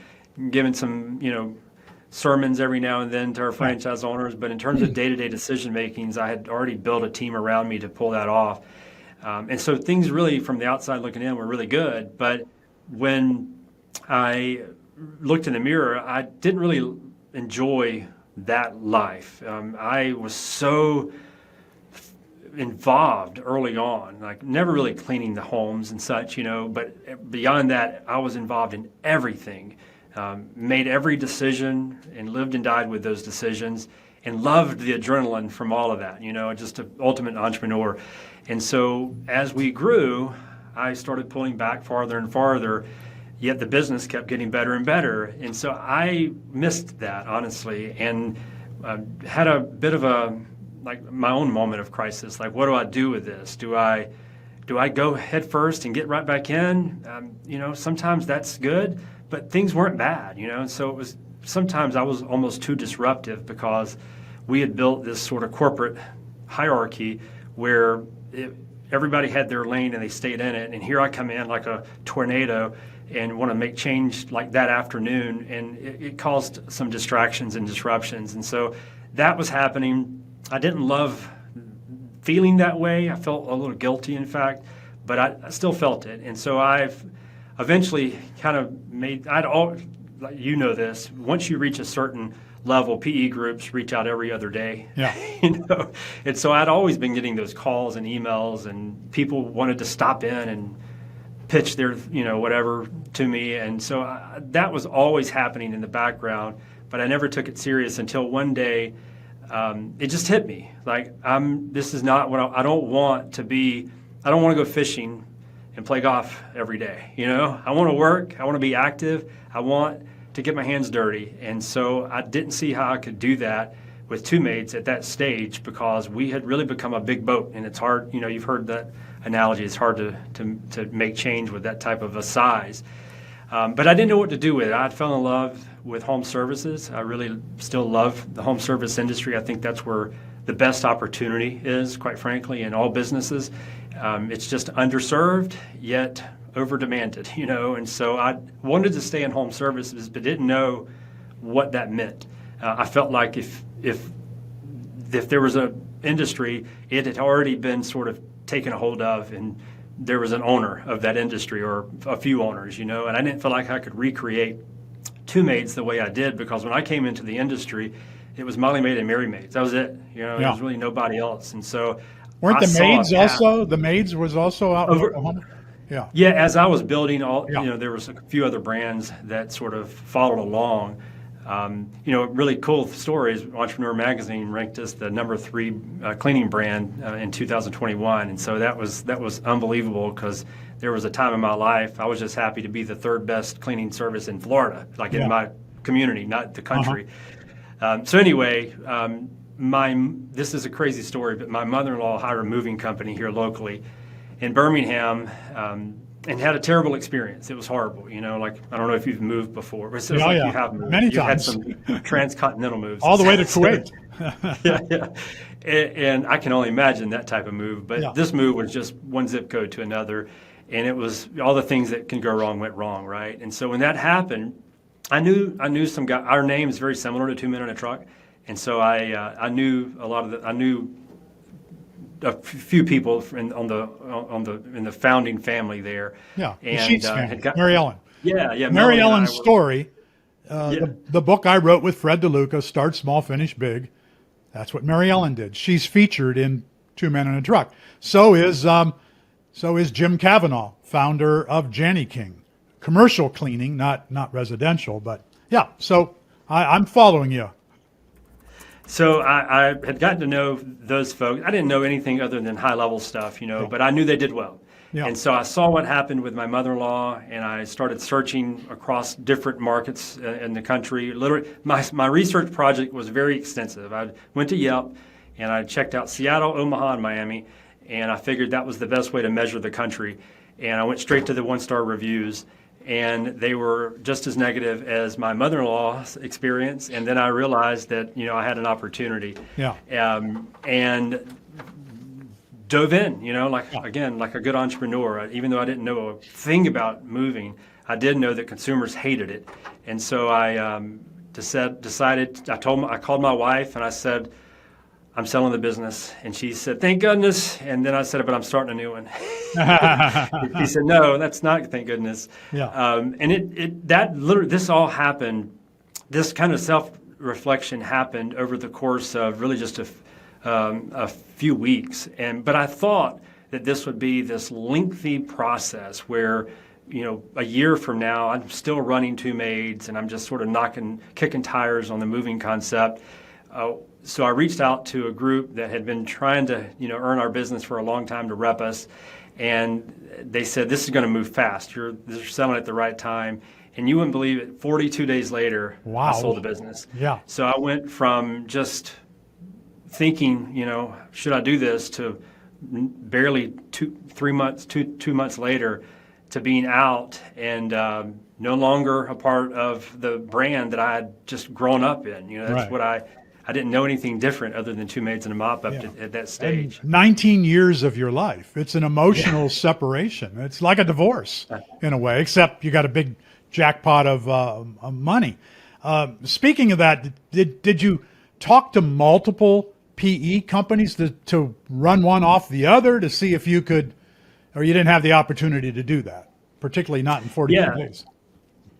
giving some, sermons every now and then to our franchise owners. But in terms of day-to-day decision makings, I had already built a team around me to pull that off. And so things really, from the outside looking in, were really good. But when I looked in the mirror, I didn't really enjoy that life. I was so involved early on, like never really cleaning the homes and such, but beyond that, I was involved in everything, made every decision and lived and died with those decisions and loved the adrenaline from all of that, just an ultimate entrepreneur. And so as we grew, I started pulling back farther and farther, yet the business kept getting better and better. And so I missed that, honestly, and had a bit of my own moment of crisis. Like, what do I do with this? Do I go head first and get right back in? Sometimes that's good, but things weren't bad, and so sometimes I was almost too disruptive because we had built this sort of corporate hierarchy where everybody had their lane and they stayed in it. And here I come in like a tornado and want to make change like that afternoon. And it caused some distractions and disruptions. And so that was happening. I didn't love feeling that way. I felt a little guilty, in fact, but I still felt it. And so I've eventually kind of this, once you reach a certain level, PE groups reach out every other day. Yeah. And so I'd always been getting those calls and emails, and people wanted to stop in and pitch their, whatever to me. And so that was always happening in the background, but I never took it serious until one day it just hit me. Like, this is not what I don't want to be. I don't want to go fishing and play golf every day. I want to work. I want to be active. I want to get my hands dirty. And so I didn't see how I could do that with Two Maids at that stage, because we had really become a big boat, and it's hard. You've heard that analogy. It's hard to make change with that type of a size. But I didn't know what to do with it. I fell in love with home services. I really still love the home service industry. I think that's where the best opportunity is, quite frankly, in all businesses. It's just underserved, yet over-demanded, and so I wanted to stay in home services, but didn't know what that meant. I felt like if there was an industry, it had already been sort of taken a hold of, and there was an owner of that industry or a few owners, and I didn't feel like I could recreate Two Maids the way I did, because when I came into the industry, it was Molly Maid and Mary Maids. That was it. There was really nobody else. And so weren't the maids also? The maids was also out in Oklahoma? Yeah. Yeah, as I was building there was a few other brands that sort of followed along. Really cool story is Entrepreneur Magazine ranked us the number 3 cleaning brand in 2021, and so that was unbelievable, because there was a time in my life I was just happy to be the 3rd best cleaning service in Florida, in my community, not the country. So anyway, this is a crazy story, but my mother-in-law hired a moving company here locally in Birmingham. And had a terrible experience. It was horrible, I don't know if you've moved before. But you have moved. Many You've times. Had some transcontinental moves. All the way to Kuwait. Yeah. And I can only imagine that type of move. But this move was just one zip code to another. And it was all the things that can go wrong went wrong, right? And so when that happened, I knew some guy. Our name is very similar to 2 Men in a Truck. And so I knew I knew a few people in the founding family there. Yeah, and the Sheets family. Mary Ellen. Yeah. Mary Ellen's story. The book I wrote with Fred DeLuca, Start Small, Finish Big. That's what Mary Ellen did. She's featured in Two Men in a Truck. So is Jim Cavanaugh, founder of Janny King, commercial cleaning, not residential, but yeah. So I'm following you. So I had gotten to know those folks. I didn't know anything other than high-level stuff, but I knew they did well. Yeah. And so I saw what happened with my mother-in-law, and I started searching across different markets in the country. Literally, my research project was very extensive. I went to Yelp, and I checked out Seattle, Omaha, and Miami, and I figured that was the best way to measure the country. And I went straight to the one-star reviews, and they were just as negative as my mother-in-law's experience. And then I realized that, I had an opportunity. Yeah. And dove in, like a good entrepreneur. Even though I didn't know a thing about moving, I did know that consumers hated it. And so I decided, I called my wife and I said, I'm selling the business. And she said, thank goodness. And then I said, but I'm starting a new one. He said, no, that's not thank goodness. Yeah. And this all happened, this kind of self-reflection happened over the course of really just a few weeks. But I thought that this would be this lengthy process where, a year from now, I'm still running Two Maids and I'm just sort of kicking tires on the moving concept. So I reached out to a group that had been trying to, earn our business for a long time to rep us. And they said, this is going to move fast. You're selling at the right time. And you wouldn't believe it, 42 days later, wow. I sold the business. Yeah. So I went from just thinking, should I do this, to barely 2 months later to being out and no longer a part of the brand that I had just grown up in. That's right. what I didn't know anything different other than Two Maids and a Mop at that stage. And 19 years of your life. It's an emotional separation. It's like a divorce in a way, except you got a big jackpot of money. Speaking of that, did you talk to multiple PE companies to run one off the other to see if you could, or you didn't have the opportunity to do that, particularly not in 42 days?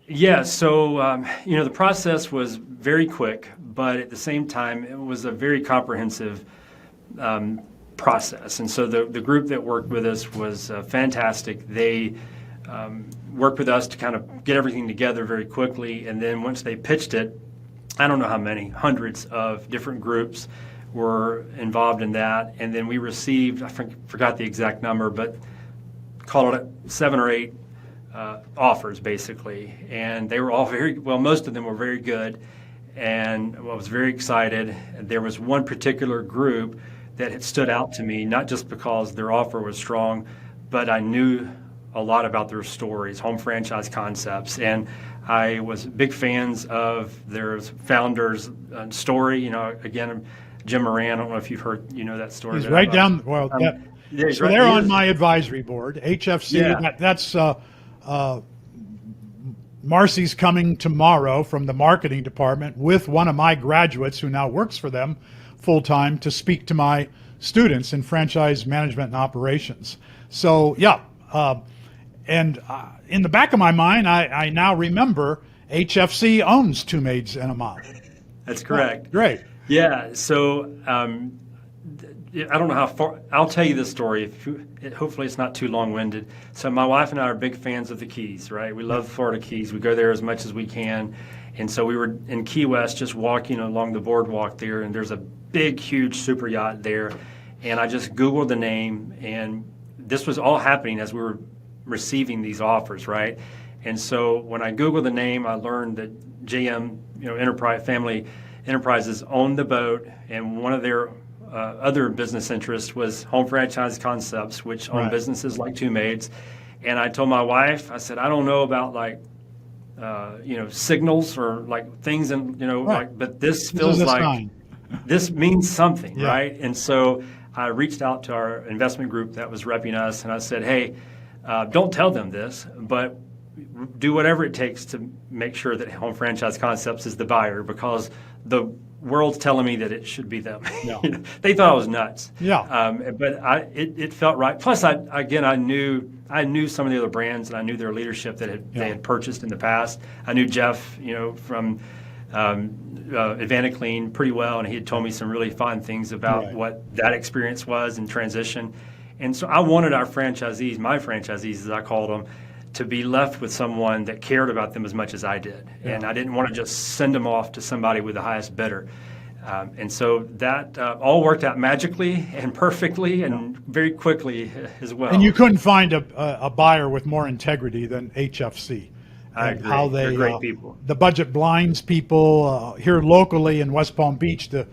Yeah, so the process was very quick, but at the same time, it was a very comprehensive process. And so the group that worked with us was fantastic. They worked with us to kind of get everything together very quickly. And then once they pitched it, I don't know how many, hundreds of different groups were involved in that. And then we received, I forgot the exact number, but call it 7 or 8 offers basically. And they were all most of them were very good. And I was very excited. There was one particular group that had stood out to me, not just because their offer was strong, but I knew a lot about their stories, home franchise concepts. And I was big fans of their founder's story. Again, Jim Moran, I don't know if you've heard, that story. He's right down, so they're on my advisory board, HFC. Yeah. That's Marcy's coming tomorrow from the marketing department with one of my graduates who now works for them full-time to speak to my students in franchise management and operations. So, and in the back of my mind, I now remember HFC owns Two Maids and a Mop. That's correct. Oh, great. Yeah, so I don't know how far, I'll tell you this story. Hopefully it's not too long-winded. So my wife and I are big fans of the Keys, right? We love Florida Keys. We go there as much as we can. And so we were in Key West just walking along the boardwalk there, and there's a big, huge super yacht there. And I just Googled the name, and this was all happening as we were receiving these offers, right? And so when I Googled the name, I learned that GM, Family Enterprises owned the boat, and one of their other business interests was Home Franchise Concepts, which own businesses like Two Maids. And I told my wife, I said, I don't know about signals or like things, and but this feels like this means something, right? And so I reached out to our investment group that was repping us, and I said, hey, don't tell them this, but do whatever it takes to make sure that Home Franchise Concepts is the buyer, because the world's telling me that it should be them. Yeah. They thought I was nuts. Yeah. But it felt right. Plus, I knew some of the other brands, and I knew their leadership that they had purchased in the past. I knew Jeff, from Evanicline pretty well, and he had told me some really fun things about what that experience was in transition. And so I wanted our franchisees, my franchisees as I called them, to be left with someone that cared about them as much as I did. And I didn't want to just send them off to somebody with the highest bidder. And so that all worked out magically and perfectly and very quickly as well. And you couldn't find a buyer with more integrity than HFC. I agree. How they, they're great people. The budget blinds people here locally in West Palm Beach, the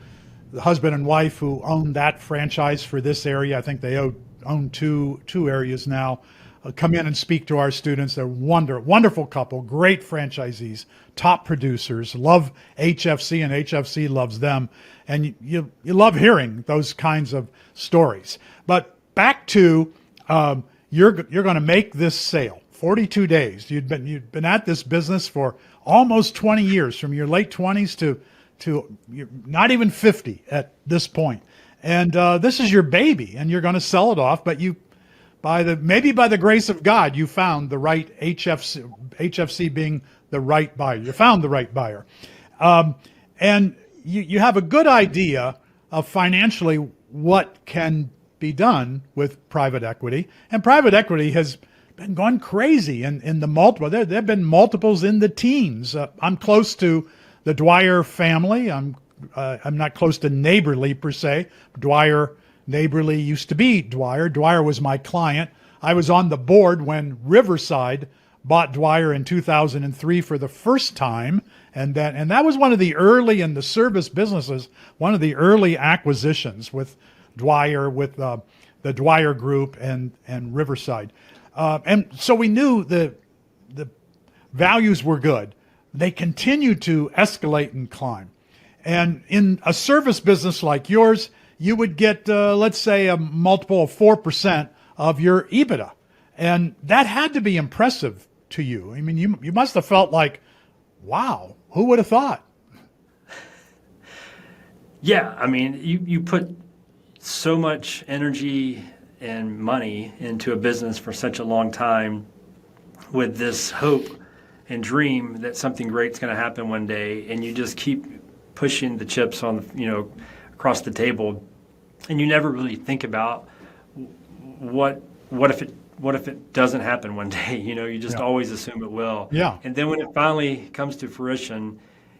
husband and wife who own that franchise for this area, I think they own two areas now, come in and speak to our students. They're wonderful couple, great franchisees, top producers, love HFC, and HFC loves them. And you love hearing those kinds of stories. But back to you're going to make this sale. 42 days. You'd been at this business for almost 20 years, from your late 20s to you're not even 50 at this point. And this is your baby, and you're going to sell it off. But maybe by the grace of God, you found the right HFC being the right buyer. You found the right buyer, and you have a good idea of financially what can be done with private equity. And private equity has been going crazy in the multiple. There have been multiples in the teens. I'm close to the Dwyer family. I'm not close to Neighborly per se. Dwyer, Neighborly used to be Dwyer. Dwyer was my client. I was on the board when Riverside bought Dwyer in 2003 for the first time, and that was one of the early in the service businesses, one of the early acquisitions with Dwyer, with the Dwyer Group and Riverside. And so we knew the values were good. They continued to escalate and climb. And in a service business like yours, you would get, let's say, a multiple of 4% of your EBITDA. And that had to be impressive to you. I mean, you must have felt like, wow, who would have thought? Yeah, I mean, you put so much energy and money into a business for such a long time with this hope and dream that something great's going to happen one day, and you just keep pushing the chips on, across the table, and you never really think about what if it doesn't happen one day. You just always assume it will. Yeah. And then when it finally comes to fruition,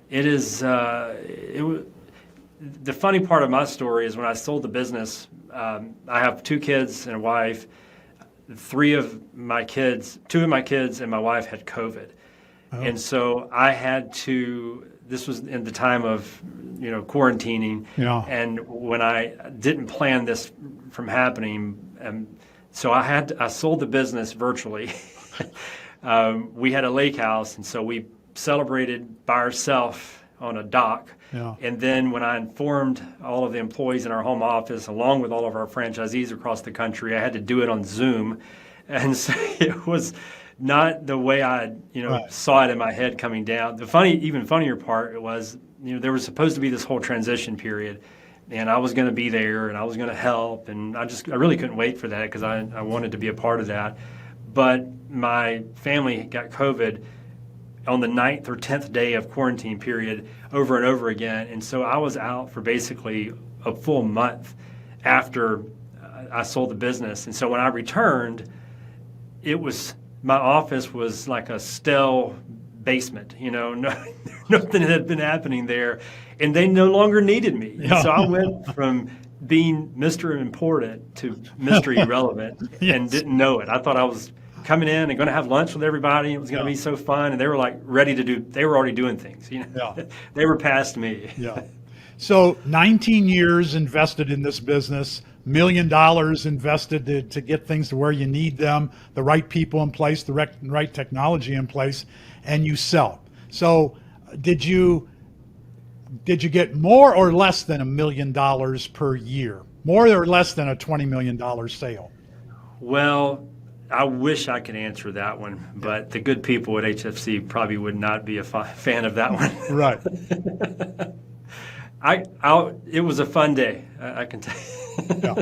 it is the funny part of my story is when I sold the business. I have 2 kids and a wife. 2 of my kids and my wife had COVID. Oh. And so I had to, this was in the time of, quarantining. Yeah. And when I didn't plan this from happening, so I sold the business virtually. We had a lake house, and so we celebrated by ourselves on a dock. Yeah. And then when I informed all of the employees in our home office, along with all of our franchisees across the country, I had to do it on Zoom. And so it was not the way I, saw it in my head coming down. The even funnier part was, there was supposed to be this whole transition period, and I was going to be there, and I was going to help, and I really couldn't wait for that because I wanted to be a part of that. But my family got COVID on the 9th or 10th day of quarantine period over and over again. And so I was out for basically a full month after I sold the business. And so when I returned, my office was like a stale basement, nothing had been happening there, and they no longer needed me. Yeah. So I went from being Mr. Important to Mr. Irrelevant. Yes. And didn't know it. I thought I was coming in and going to have lunch with everybody. It was going to be so fun. And they were like they were already doing things, Yeah. They were past me. Yeah. So 19 years invested in this business, $1 million invested to get things to where you need them, the right people in place, the right technology in place, and you sell. So did you get more or less than $1 million per year? More or less than a $20 million sale? Well, I wish I could answer that one, but the good people at HFC probably would not be a fan of that one. Right. It was a fun day, I can tell you. Yeah.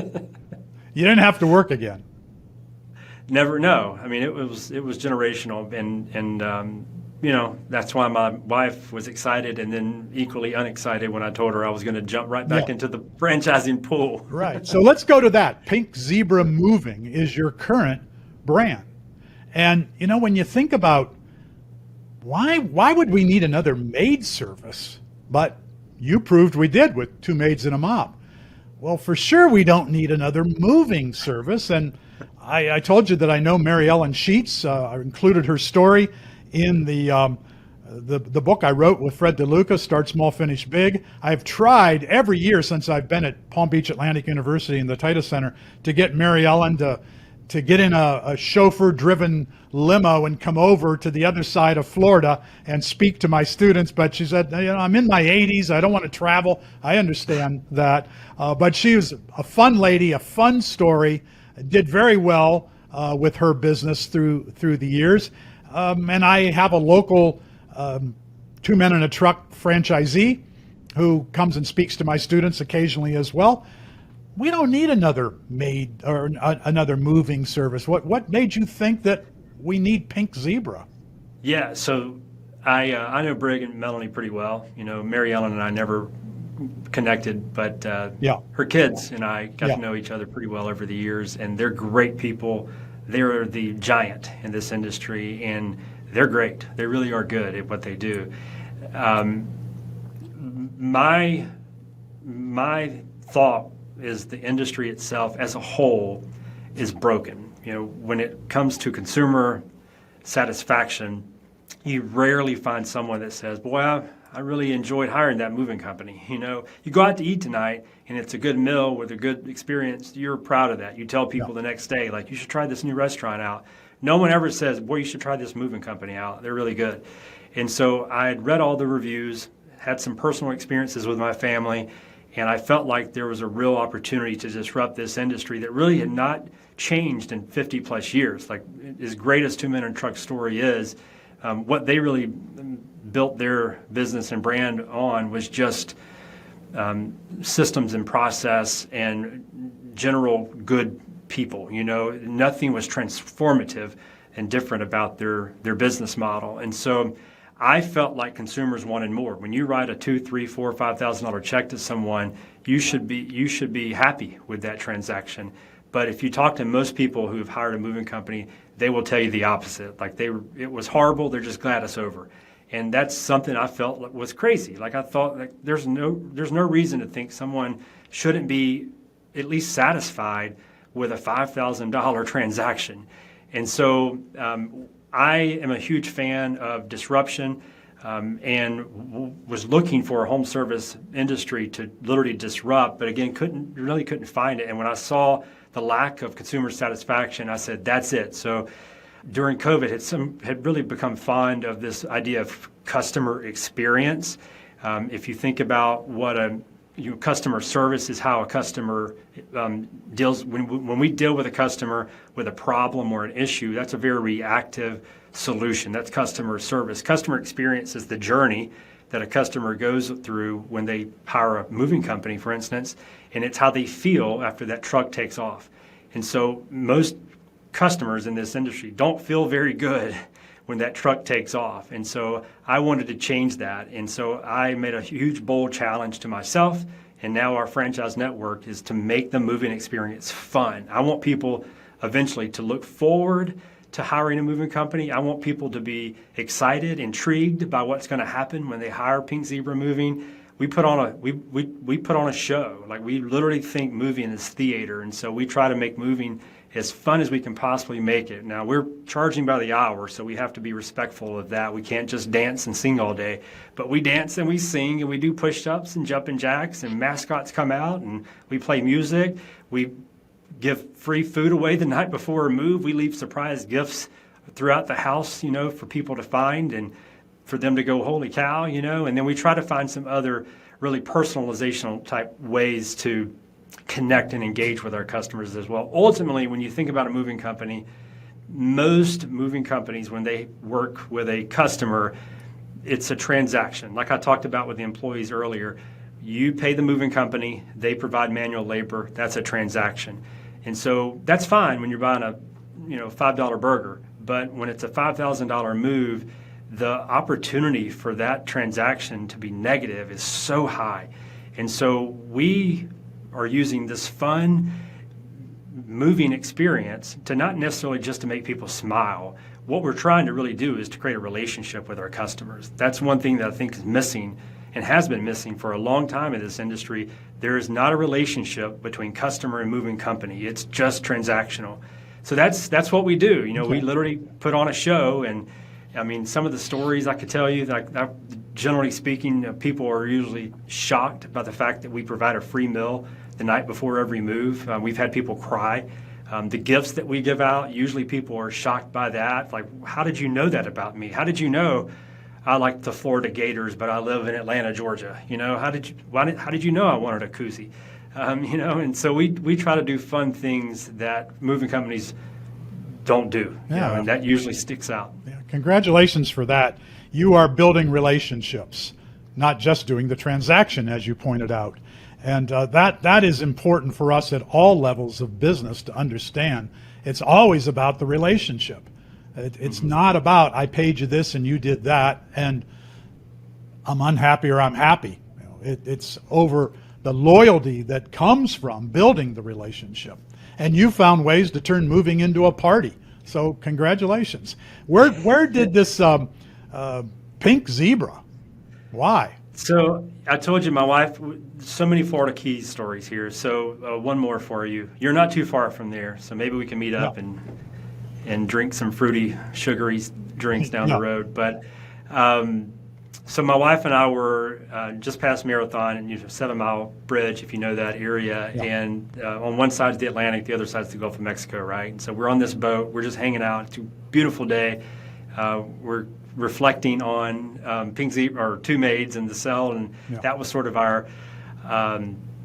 You didn't have to work again. Never, no. I mean, it was generational, and that's why my wife was excited and then equally unexcited when I told her I was going to jump right back into the franchising pool. Right. So let's go to that. Pink Zebra Moving is your current brand. And, when you think about why would we need another maid service? But you proved we did with Two Maids and a Mop. Well, for sure we don't need another moving service. And I told you that I know Mary Ellen Sheets. I included her story in the book I wrote with Fred DeLuca, Start Small, Finish Big. I've tried every year since I've been at Palm Beach Atlantic University in the Titus Center to get Mary Ellen to get in a chauffeur-driven limo and come over to the other side of Florida and speak to my students. But she said, I'm in my 80s. I don't want to travel. I understand that. But she was a fun lady, a fun story, did very well with her business through the years. And I have a local Two Men in a Truck franchisee who comes and speaks to my students occasionally as well. We don't need another maid or another moving service. What made you think that we need Pink Zebra? Yeah, so I know Brig and Melanie pretty well. Mary Ellen and I never connected, but her kids and I got to know each other pretty well over the years, and they're great people. They're the giant in this industry, and they're great. They really are good at what they do. My thought is the industry itself as a whole is broken. When it comes to consumer satisfaction, you rarely find someone that says, boy, I really enjoyed hiring that moving company. You go out to eat tonight and it's a good meal with a good experience. You're proud of that. You tell people the next day, like, you should try this new restaurant out. No one ever says, boy, you should try this moving company out. They're really good. And so I had read all the reviews, had some personal experiences with my family, and I felt like there was a real opportunity to disrupt this industry that really had not changed in 50 plus years. Like, as great as Two Men in a Truck story is, what they really built their business and brand on was just systems and process and general good people. Nothing was transformative and different about their business model. And so I felt like consumers wanted more. When you write a $2,000, $3,000, $4,000, $5,000 check to someone, you should be happy with that transaction. But if you talk to most people who have hired a moving company, they will tell you the opposite. Like, it was horrible. They're just glad it's over. And that's something I felt was crazy. Like, I thought, like, there's no reason to think someone shouldn't be at least satisfied with a $5,000 transaction. And so I am a huge fan of disruption, and was looking for a home service industry to literally disrupt, but again, couldn't find it. And when I saw the lack of consumer satisfaction, I said, that's it. So during COVID, had really become fond of this idea of customer experience. If you think about what customer service is, how a customer deals, when we deal with a customer with a problem or an issue, that's a very reactive solution. That's customer service. Customer experience is the journey that a customer goes through when they hire a moving company, for instance, and it's how they feel after that truck takes off. And so most customers in this industry don't feel very good when that truck takes off. And so I wanted to change that. And so I made a huge, bold challenge to myself, and now our franchise network is to make the moving experience fun. I want people eventually to look forward to hiring a moving company. I want people to be excited, intrigued by what's going to happen when they hire Pink Zebra Moving. We put on a show. Like, we literally think moving is theater, and so we try to make moving as fun as we can possibly make it. Now, we're charging by the hour, so we have to be respectful of that. We can't just dance and sing all day, but we dance and we sing and we do push-ups and jumping jacks, and mascots come out and we play music. We give free food away the night before a move. We leave surprise gifts throughout the house, for people to find and for them to go, holy cow, and then we try to find some other really personalizational type ways to connect and engage with our customers as well. Ultimately, when you think about a moving company, most moving companies, when they work with a customer, it's a transaction. Like I talked about with the employees earlier, you pay the moving company, they provide manual labor, that's a transaction. And so that's fine when you're buying a $5 burger, but when it's a $5,000 move, the opportunity for that transaction to be negative is so high. And so we are using this fun, moving experience to not necessarily just to make people smile. What we're trying to really do is to create a relationship with our customers. That's one thing that I think is missing and has been missing for a long time in this industry. There is not a relationship between customer and moving company. It's just transactional. So that's what we do. We literally put on a show, and I mean, some of the stories I could tell you, generally speaking, people are usually shocked by the fact that we provide a free meal the night before every move. We've had people cry. The gifts that we give out, usually people are shocked by that. Like, how did you know that about me? How did you know I like the Florida Gators, but I live in Atlanta, Georgia? How did you know I wanted a koozie? And so we try to do fun things that moving companies don't do. And that usually sticks out. Yeah. Congratulations for that. You are building relationships, not just doing the transaction, as you pointed out. And that is important for us at all levels of business to understand. It's always about the relationship. It's not about, I paid you this and you did that, and I'm unhappy or I'm happy. It's over the loyalty that comes from building the relationship. And you found ways to turn moving into a party. So congratulations. Where did this pink zebra? Why? So I told you, my wife, so many Florida Keys stories here. So one more for you. You're not too far from there, so maybe we can meet up and drink some fruity, sugary drinks down the road. But so my wife and I were just past Marathon and 7 Mile Bridge, if you know that area. Yeah. And on one side is the Atlantic, the other side is the Gulf of Mexico, right? And so we're on this boat. We're just hanging out. It's a beautiful day. We're reflecting on Pink Zebra or Two Maids in the cell, and that was sort of our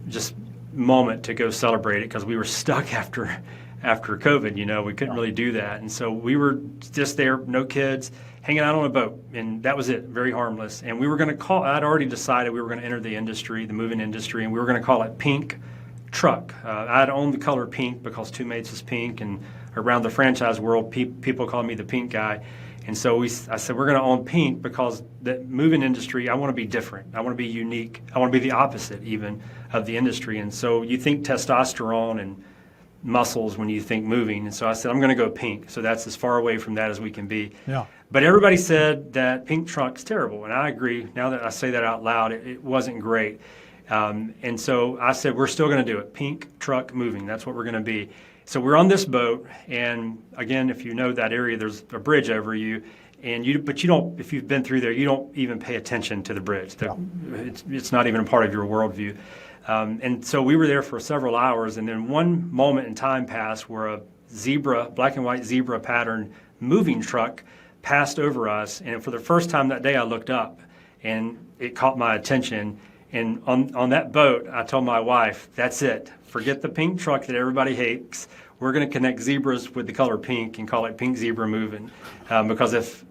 just moment to go celebrate it, because we were stuck after COVID. We couldn't really do that, and so we were just there, no kids, hanging out on a boat, and that was it, very harmless. And we were going to call. I'd already decided we were going to enter the industry, the moving industry, and we were going to call it Pink Truck. I'd owned the color pink because Two Maids is pink, and around the franchise world, people call me the pink guy. And so I said, we're going to own pink because the moving industry, I want to be different. I want to be unique. I want to be the opposite even of the industry. And so you think testosterone and muscles when you think moving. And so I said, I'm going to go pink. So that's as far away from that as we can be. Yeah. But everybody said that pink truck's terrible. And I agree. Now that I say that out loud, it wasn't great. And so I said, we're still going to do it. Pink truck moving. That's what we're going to be. So we're on this boat, and again, if you know that area, there's a bridge over you, but you don't. If you've been through there, you don't even pay attention to the bridge. It's not even a part of your worldview. And so we were there for several hours, and then one moment in time passed where a zebra, black and white zebra pattern moving truck passed over us, and for the first time that day, I looked up, and it caught my attention. And on that boat, I told my wife, that's it. Forget the pink truck that everybody hates. We're going to connect zebras with the color pink and call it Pink Zebra Moving. Because if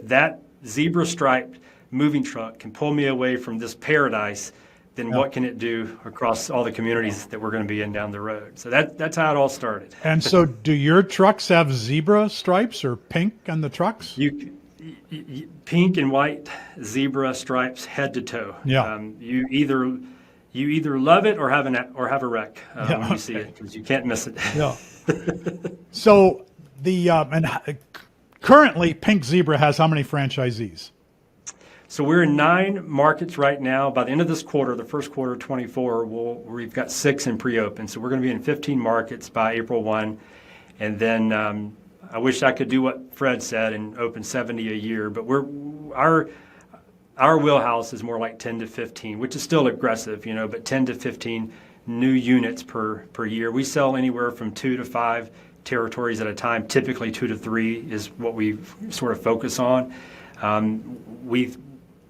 that zebra striped moving truck can pull me away from this paradise, then what can it do across all the communities that we're going to be in down the road? So that's how it all started. And so do your trucks have zebra stripes or pink on the trucks? Pink and white zebra stripes head to toe. Yeah. You either love it or have a wreck when you see it, because you can't miss it. Yeah. So currently Pink Zebra has how many franchisees? So we're in 9 markets right now. By the end of this quarter, the first quarter of 24, we've got 6 in pre-open. So we're going to be in 15 markets by April 1, and then I wish I could do what Fred said and open 70 a year, but our wheelhouse is more like 10 to 15, which is still aggressive, but 10 to 15 new units per year. We sell anywhere from 2 to 5 territories at a time. Typically 2 to 3 is what we sort of focus on.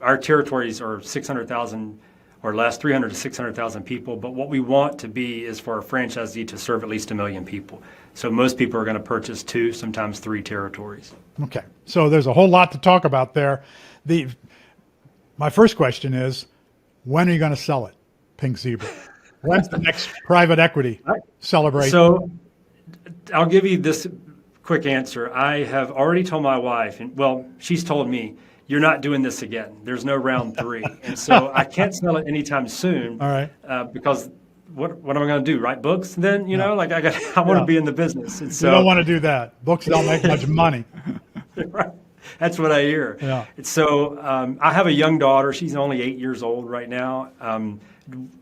Our territories are 600,000 or less, 300 to 600,000 people. But what we want to be is for a franchisee to serve at least 1 million people. So most people are going to purchase 2, sometimes 3 territories. Okay. So there's a whole lot to talk about there. My first question is, when are you going to sell it, Pink Zebra? When's the next private equity celebration? So I'll give you this quick answer. I have already told my wife, and she's told me, you're not doing this again. There's no round 3. And so I can't sell it anytime soon. All right. Because what am I going to do? Write books? Then, I want to be in the business. And so You don't want to do that. Books don't make much money. right. That's what I hear. Yeah. So I have a young daughter. She's only 8 years old right now.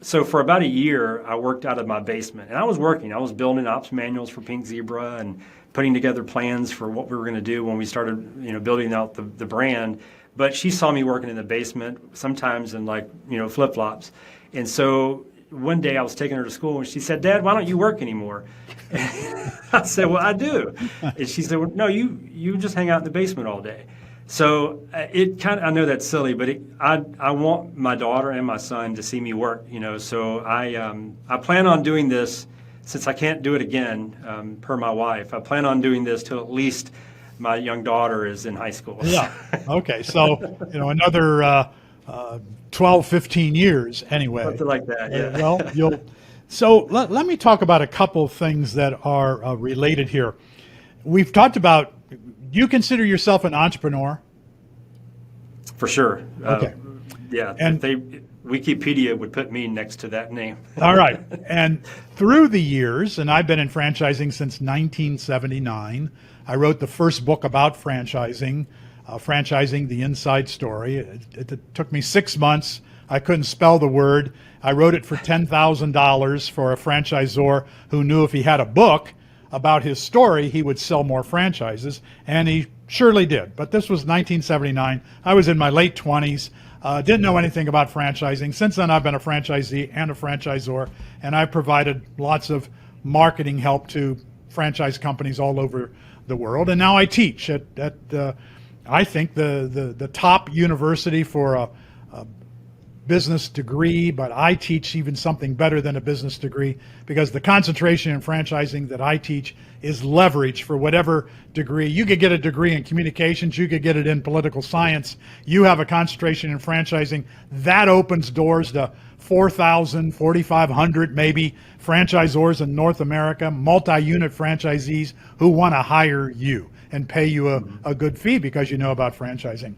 So for about a year, I worked out of my basement. And I was working. I was building ops manuals for Pink Zebra and putting together plans for what we were going to do when we started, building out the brand. But she saw me working in the basement, sometimes in flip-flops. And so one day I was taking her to school and she said, "Dad, why don't you work anymore?" I said, "Well, I do." And she said, "Well, no, you just hang out in the basement all day." So I know that's silly, but I want my daughter and my son to see me work, So I plan on doing this, since I can't do it again, per my wife. I plan on doing this till at least my young daughter is in high school. Yeah. Okay. So, another 12, 15 years anyway. Something like that, yeah. So let me talk about a couple of things that are related here. We've talked about, you consider yourself an entrepreneur? For sure. Okay. Yeah. And Wikipedia would put me next to that name. All right. And through the years, and I've been in franchising since 1979, I wrote the first book about franchising, Franchising the Inside Story. It took me 6 months. I couldn't spell the word. I wrote it for $10,000 for a franchisor who knew if he had a book about his story, he would sell more franchises, and he surely did. But this was 1979. I was in my late 20s. Didn't know anything about franchising. Since then, I've been a franchisee and a franchisor, and I've provided lots of marketing help to franchise companies all over the world. And now I teach at I think the top university for a business degree, but I teach even something better than a business degree, because the concentration in franchising that I teach is leverage for whatever degree. You could get a degree in communications, you could get it in political science. You have a concentration in franchising, that opens doors to 4,000, 4,500 maybe franchisors in North America, multi-unit franchisees who want to hire you and pay you a good fee because you know about franchising.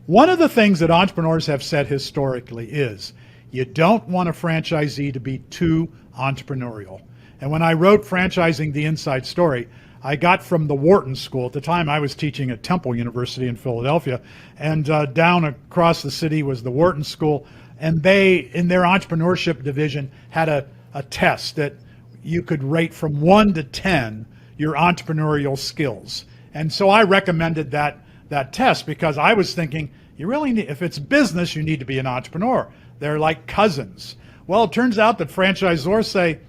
One of the things that entrepreneurs have said historically is you don't want a franchisee to be too entrepreneurial. And when I wrote Franchising the Inside Story, I got from the Wharton School. At the time, I was teaching at Temple University in Philadelphia, and down across the city was the Wharton School, and they, in their entrepreneurship division, had a test that you could rate from 1 to 10 your entrepreneurial skills. And so I recommended that test because I was thinking, you really need, if it's business, you need to be an entrepreneur. They're like cousins. Well, it turns out that franchisors say,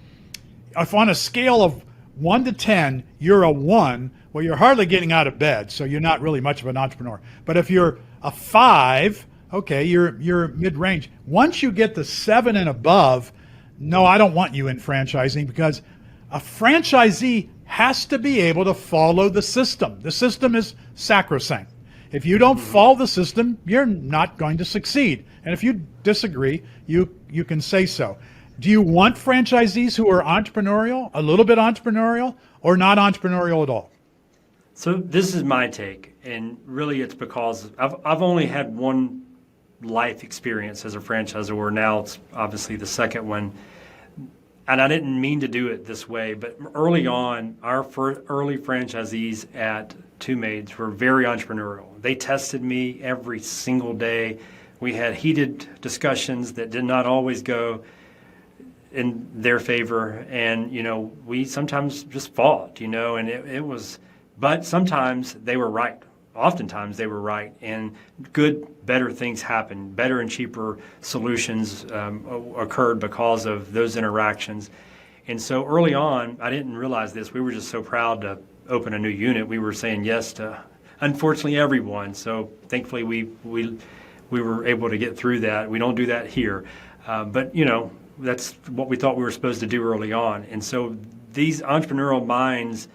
if on a scale of 1 to 10, you're a 1, well, you're hardly getting out of bed, so you're not really much of an entrepreneur. But if you're a 5, okay, you're mid-range. Once you get to 7 and above, no, I don't want you in franchising, because a franchisee has to be able to follow the system. The system is sacrosanct. If you don't follow the system, you're not going to succeed. And if you disagree, you can say so. Do you want franchisees who are entrepreneurial, a little bit entrepreneurial, or not entrepreneurial at all? So this is my take, and really it's because I've only had one life experience as a franchisor. Now it's obviously the second one. And I didn't mean to do it this way, but early on, our early franchisees at Two Maids were very entrepreneurial. They tested me every single day. We had heated discussions that did not always go in their favor. And, we sometimes just fought, and it was, but sometimes they were right. Oftentimes they were right, and better things happened. Better and cheaper solutions occurred because of those interactions. And so early on, I didn't realize this. We were just so proud to open a new unit. We were saying yes to, unfortunately, everyone. So thankfully, we were able to get through that. We don't do that here, but that's what we thought we were supposed to do early on. And so these entrepreneurial minds,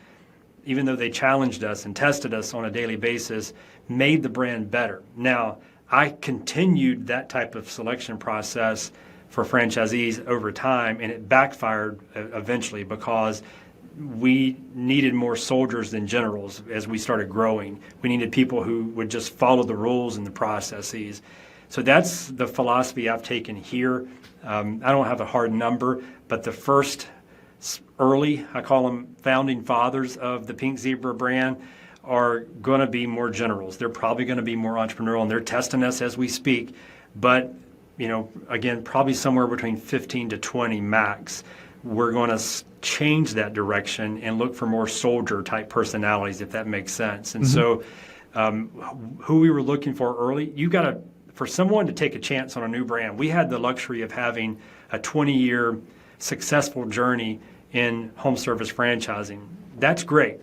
even though they challenged us and tested us on a daily basis, made the brand better. Now, I continued that type of selection process for franchisees over time, and it backfired eventually because we needed more soldiers than generals as we started growing. We needed people who would just follow the rules and the processes. So that's the philosophy I've taken here. I don't have a hard number, but the first early, I call them founding fathers of the Pink Zebra brand, are going to be more generals. They're probably going to be more entrepreneurial, and they're testing us as we speak. But, again, probably somewhere between 15 to 20 max. We're going to change that direction and look for more soldier-type personalities, if that makes sense. And so who we were looking for early, for someone to take a chance on a new brand, we had the luxury of having a 20-year successful journey in home service franchising. That's great,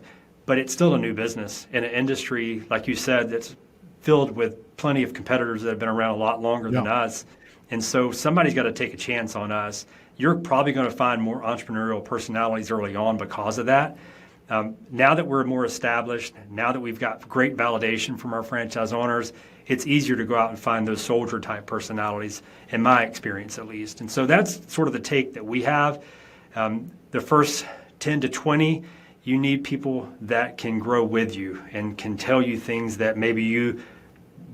but it's still a new business in an industry, like you said, that's filled with plenty of competitors that have been around a lot longer than us. And so somebody's got to take a chance on us. You're probably going to find more entrepreneurial personalities early on because of that. Now that we're more established, now that we've got great validation from our franchise owners, it's easier to go out and find those soldier-type personalities, in my experience at least. And so that's sort of the take that we have. The first 10 to 20, you need people that can grow with you and can tell you things that maybe you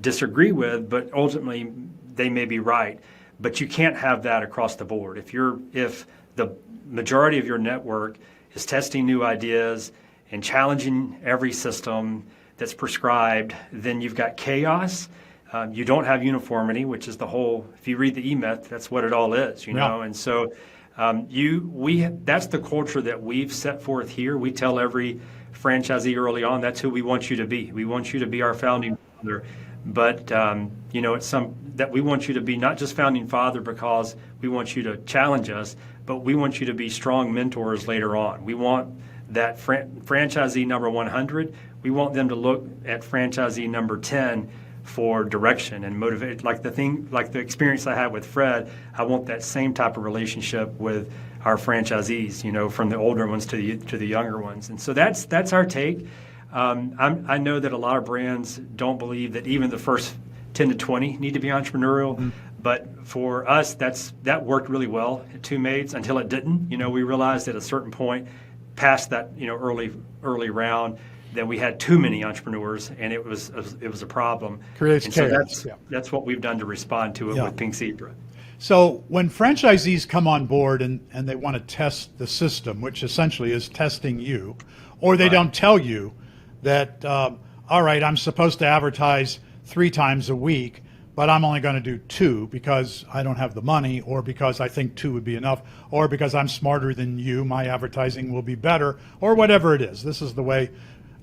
disagree with, but ultimately they may be right. But you can't have that across the board. If the majority of your network is testing new ideas and challenging every system that's prescribed, then you've got chaos. You don't have uniformity, which is the whole, if you read the E-Myth, that's what it all is, know? And so that's the culture that we've set forth here. We tell every franchisee early on, that's who we want you to be. We want you to be our founding father. But, it's that we want you to be not just founding father because we want you to challenge us, but we want you to be strong mentors later on. We want that franchisee number 100, we want them to look at franchisee number 10 for direction and motivate. Like the experience I had with Fred, I want that same type of relationship with our franchisees, from the older ones to the younger ones. And so that's our take. I know that a lot of brands don't believe that even the first 10 to 20 need to be entrepreneurial, but for us, that worked really well at Two Maids until it didn't. We realized at a certain point, past that early round, that we had too many entrepreneurs, and it was a problem. Creates and chaos. So that's what we've done to respond to it with Pink Zebra. So when franchisees come on board and they want to test the system, which essentially is testing you, or they don't tell you that, all right, I'm supposed to advertise 3 times a week, but I'm only going to do 2 because I don't have the money, or because I think 2 would be enough, or because I'm smarter than you, my advertising will be better, or whatever it is. This is the way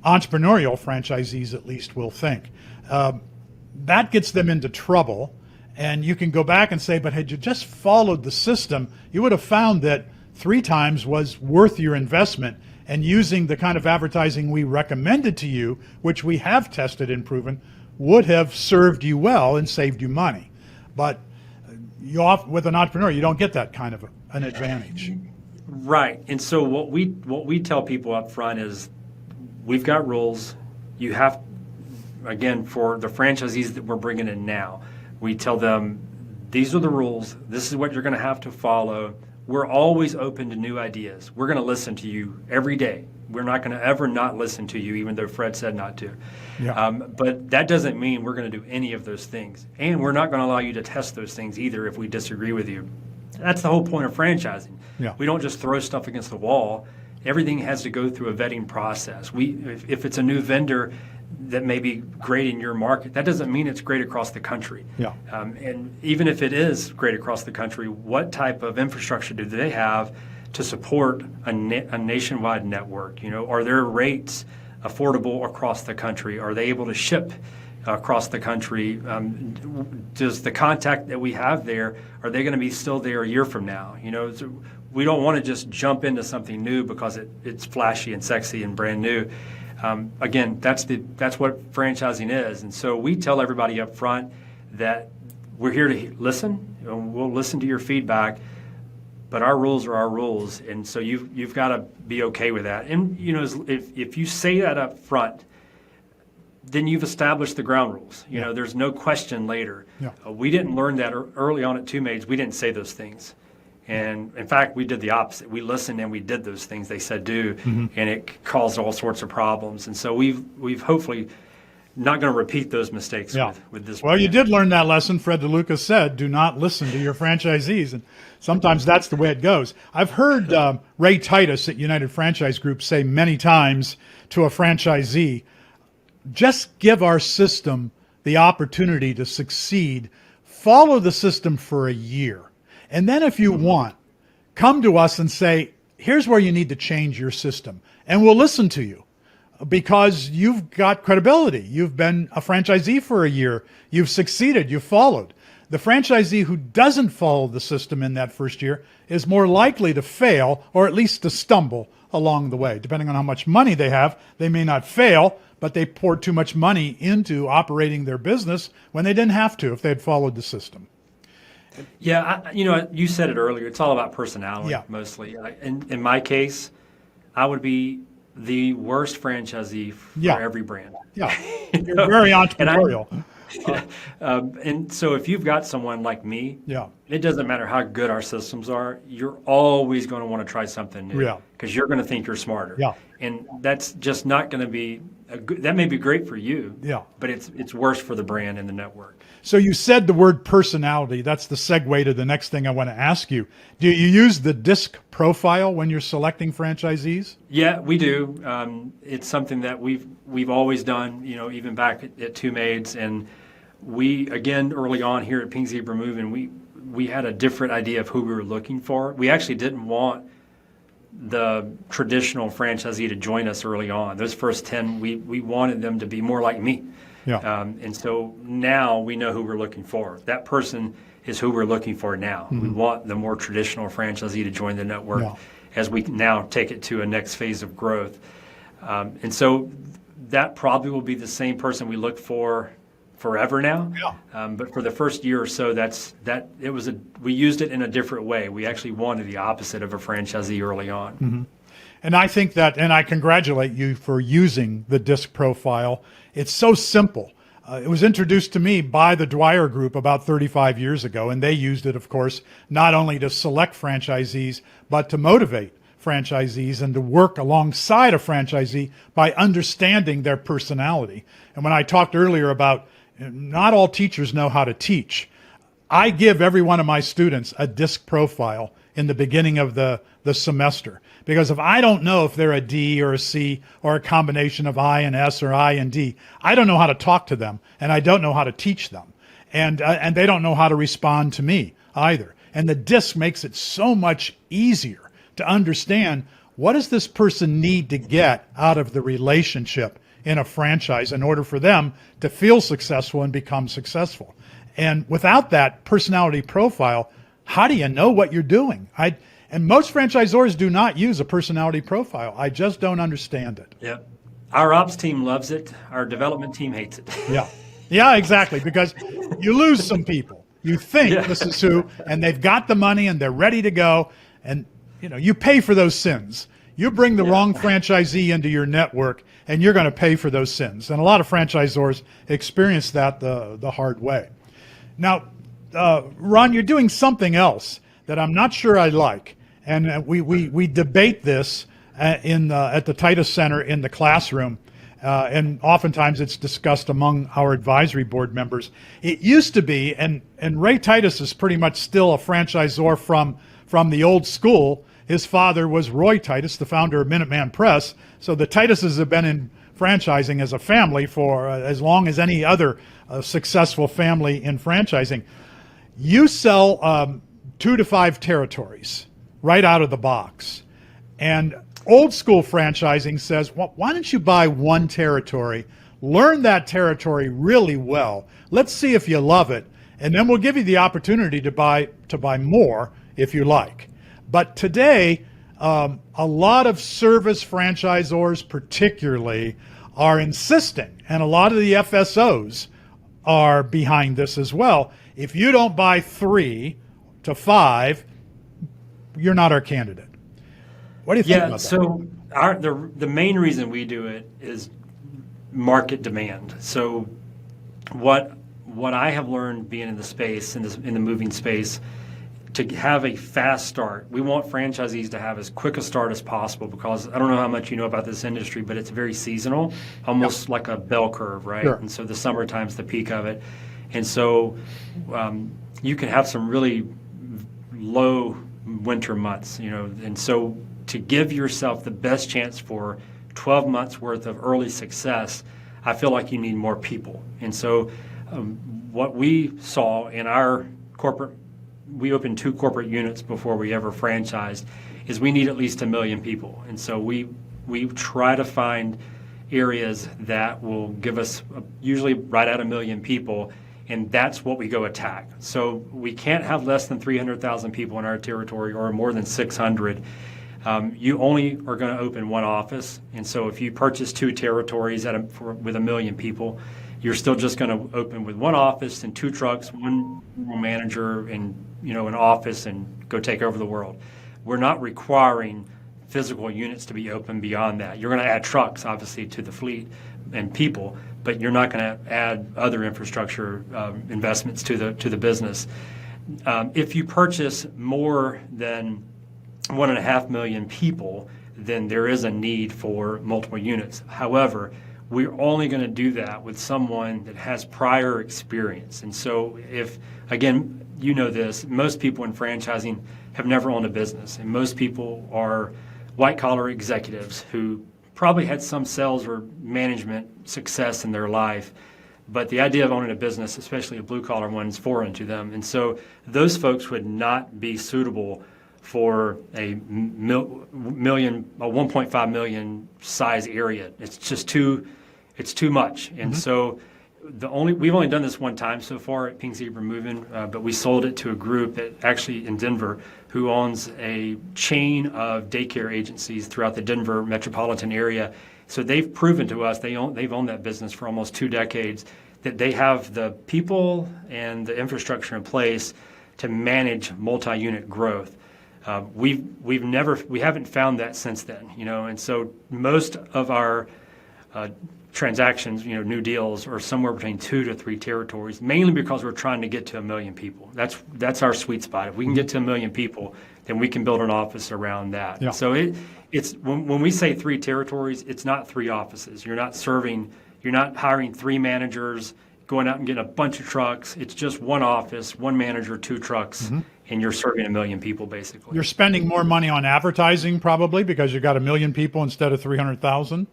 entrepreneurial franchisees at least will think. That gets them into trouble, and you can go back and say, but had you just followed the system, you would have found that 3 times was worth your investment, and using the kind of advertising we recommended to you, which we have tested and proven, would have served you well and saved you money. But with an entrepreneur, you don't get that kind of an advantage. Right. And so what we tell people up front is, we've got rules. You have, again, for the franchisees that we're bringing in now, we tell them, these are the rules. This is what you're going to have to follow. We're always open to new ideas. We're going to listen to you every day. We're not going to ever not listen to you, even though Fred said not to. Yeah. But that doesn't mean we're going to do any of those things. And we're not going to allow you to test those things either if we disagree with you. That's the whole point of franchising. Yeah. We don't just throw stuff against the wall. Everything has to go through a vetting process. If it's a new vendor that may be great in your market, that doesn't mean it's great across the country. Yeah. And even if it is great across the country, what type of infrastructure do they have to support a nationwide network? Are their rates affordable across the country? Are they able to ship across the country? Does the contact that we have there, are they going to be still there a year from now? We don't want to just jump into something new because it's flashy and sexy and brand new. Again, that's what franchising is. And so we tell everybody up front that we're here to listen, and we'll listen to your feedback, but our rules are our rules. And so you've got to be okay with that. And, if you say that up front, then you've established the ground rules. There's no question later. Yeah. We didn't learn that early on at Two Maids. We didn't say those things. And in fact, we did the opposite. We listened and we did those things they said do, Mm-hmm. and it caused all sorts of problems. And so we've hopefully not going to repeat those mistakes with this. Well, you brand. did learn that lesson. Fred DeLuca said, do not listen to your franchisees. And sometimes that's the way it goes. I've heard Ray Titus at United Franchise Group say many times to a franchisee, just give our system the opportunity to succeed. Follow the system for a year. And then if you want, come to us and say, here's where you need to change your system. And we'll listen to you. Because you've got credibility. You've been a franchisee for a year. You've succeeded. You've followed. The franchisee who doesn't follow the system in that first year is more likely to fail, or at least to stumble along the way. Depending on how much money they have, they may not fail, but they poured too much money into operating their business when they didn't have to if they had followed the system. Yeah, you said it earlier. It's all about personality mostly. In my case, I would be the worst franchisee for every brand. Yeah, you're very entrepreneurial. And so if you've got someone like me, it doesn't matter how good our systems are, you're always going to want to try something new because you're going to think you're smarter. Yeah. And that's just not going to be that may be great for you, but it's worse for the brand and the network. So you said the word personality. That's the segue to the next thing I want to ask you. Do you use the DISC profile when you're selecting franchisees? Yeah, we do. It's something that we've always done, even back at Two Maids. And we, again, early on here at Pink Zebra Moving, we had a different idea of who we were looking for. We actually didn't want the traditional franchisee to join us early on. Those first 10, we wanted them to be more like me. Yeah. And so now we know who we're looking for. That person is who we're looking for now. Mm-hmm. We want the more traditional franchisee to join the network as we now take it to a next phase of growth. And so that probably will be the same person we look for forever now. Yeah. But for the first year or so, we used it in a different way. We actually wanted the opposite of a franchisee early on. Mm-hmm. And I think that, and I congratulate you for using the DISC profile. It's so simple. It was introduced to me by the Dwyer Group about 35 years ago, and they used it, of course, not only to select franchisees, but to motivate franchisees and to work alongside a franchisee by understanding their personality. And when I talked earlier about not all teachers know how to teach, I give every one of my students a DISC profile in the beginning of the semester. Because if I don't know if they're a D or a C or a combination of I and S or I and D, I don't know how to talk to them, and I don't know how to teach them. And they don't know how to respond to me either. And the DISC makes it so much easier to understand, what does this person need to get out of the relationship in a franchise in order for them to feel successful and become successful. And without that personality profile, how do you know what you're doing? And most franchisors do not use a personality profile. I just don't understand it. Yeah. Our ops team loves it. Our development team hates it. Yeah, exactly. Because you lose some people. You think this is who, and they've got the money and they're ready to go. And, you pay for those sins. You bring the wrong franchisee into your network and you're going to pay for those sins. And a lot of franchisors experience that the hard way. Now, Ron, you're doing something else that I'm not sure I like. And we debate this at the Titus Center in the classroom. And oftentimes it's discussed among our advisory board members. It used to be, and Ray Titus is pretty much still a franchisor from the old school. His father was Roy Titus, the founder of Minuteman Press. So the Tituses have been in franchising as a family for as long as any other successful family in franchising. You sell 2 to 5 territories right out of the box. And old school franchising says, well, why don't you buy one territory, learn that territory really well, let's see if you love it, and then we'll give you the opportunity to buy more if you like. But today, a lot of service franchisors particularly are insisting, and a lot of the FSOs are behind this as well. If you don't buy 3 to 5, you're not our candidate. What do you think about that? So the main reason we do it is market demand. So what I have learned being in the space, in the moving space, to have a fast start. We want franchisees to have as quick a start as possible, because I don't know how much you know about this industry, but it's very seasonal, almost like a bell curve, right? Sure. And so the summertime's the peak of it. And so you can have some really low winter months, and so to give yourself the best chance for 12 months worth of early success, I feel like you need more people. And so what we saw in our corporate, we opened 2 corporate units before we ever franchised, is we need at least 1 million people. And so we try to find areas that will give us usually right at 1 million people, and that's what we go attack. So we can't have less than 300,000 people in our territory or more than 600. You only are going to open one office, and so if you purchase 2 territories with 1 million people, you're still just going to open with one office and 2 trucks, one manager, and an office, and go take over the world. We're not requiring physical units to be open beyond that. You're going to add trucks, obviously, to the fleet and people, but you're not going to add other infrastructure investments to the business. If you purchase more than 1.5 million people, then there is a need for multiple units. However, we're only going to do that with someone that has prior experience. And so if, again, you know this, most people in franchising have never owned a business, and most people are white-collar executives who probably had some sales or management success in their life, but the idea of owning a business, especially a blue-collar one, is foreign to them. And so those folks would not be suitable for a 1.5 million size area. It's just too much. And so we've only done this one time so far at Pink Zebra Moving, but we sold it to a group that actually in Denver who owns a chain of daycare agencies throughout the Denver metropolitan area. So they've proven to us, they've owned that business for almost 2 decades, that they have the people and the infrastructure in place to manage multi-unit growth. We haven't found that since then, and so most of our transactions, new deals, are somewhere between 2 to 3 territories, mainly because we're trying to get to 1 million people. That's our sweet spot. If we can get to 1 million people, then we can build an office around that. Yeah. So it's when we say 3 territories, it's not 3 offices. You're not hiring 3 managers, going out and getting a bunch of trucks. It's just one office, one manager, 2 trucks, and you're serving 1 million people, basically. You're spending more money on advertising probably because you got 1 million people instead of 300,000.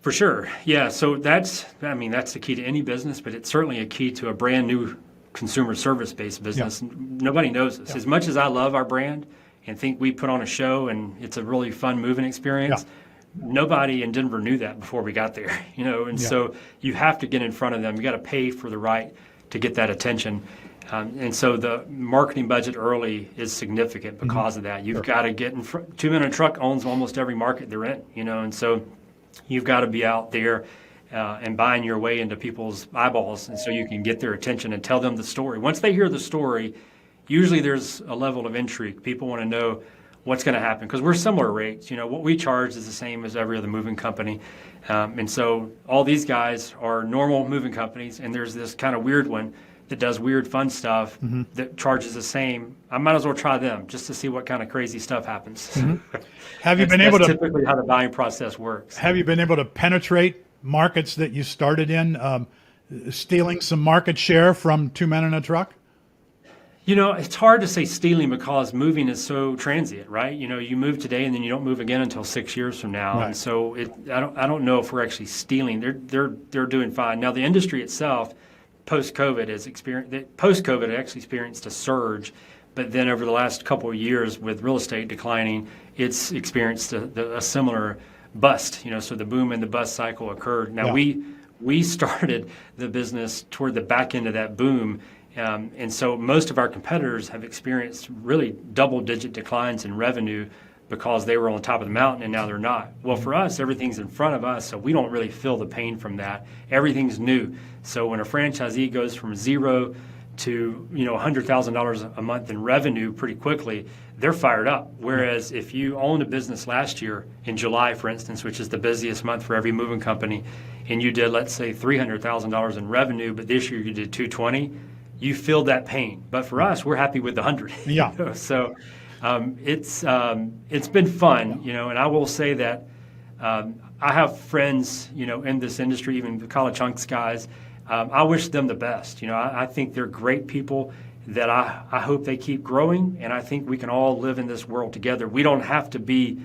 For sure. Yeah. So that's the key to any business, but it's certainly a key to a brand new consumer service-based business. Yeah. Nobody knows this. Yeah. As much as I love our brand and think we put on a show and it's a really fun moving experience, nobody in Denver knew that before we got there, and so you have to get in front of them. You got to pay for the right to get that attention. And so the marketing budget early is significant because of that. You've got to get in front. 2 Men in a Truck owns almost every market they're in, and so you've got to be out there and buying your way into people's eyeballs, and so you can get their attention and tell them the story. Once they hear the story, usually there's a level of intrigue. People want to know what's going to happen because we're similar rates. What we charge is the same as every other moving company. And so all these guys are normal moving companies, and there's this kind of weird one that does weird, fun stuff that charges the same. I might as well try them just to see what kind of crazy stuff happens. Have you been able to? Typically, how the buying process works. Have you been able to penetrate markets that you started in, stealing some market share from 2 Men in a Truck? It's hard to say stealing because moving is so transient, right? You move today and then you don't move again until 6 years from now. Right. And so I don't know if we're actually stealing. They're doing fine. Now the industry itself, post-COVID actually experienced a surge, but then over the last couple of years with real estate declining, it's experienced a similar bust. So the boom and the bust cycle occurred. Now we started the business toward the back end of that boom. And so most of our competitors have experienced really double-digit declines in revenue because they were on top of the mountain and now they're not. Well, for us, everything's in front of us, so we don't really feel the pain from that. Everything's new. So when a franchisee goes from 0 to $100,000 a month in revenue pretty quickly, they're fired up. Whereas if you owned a business last year in July, for instance, which is the busiest month for every moving company, and you did, let's say, $300,000 in revenue, but this year you did $220,000, you feel that pain. But for us, we're happy with the 100. Yeah. So it's been fun, and I will say that I have friends, in this industry, even the college chunks guys. I wish them the best. I think they're great people that I hope they keep growing, and I think we can all live in this world together. We don't have to be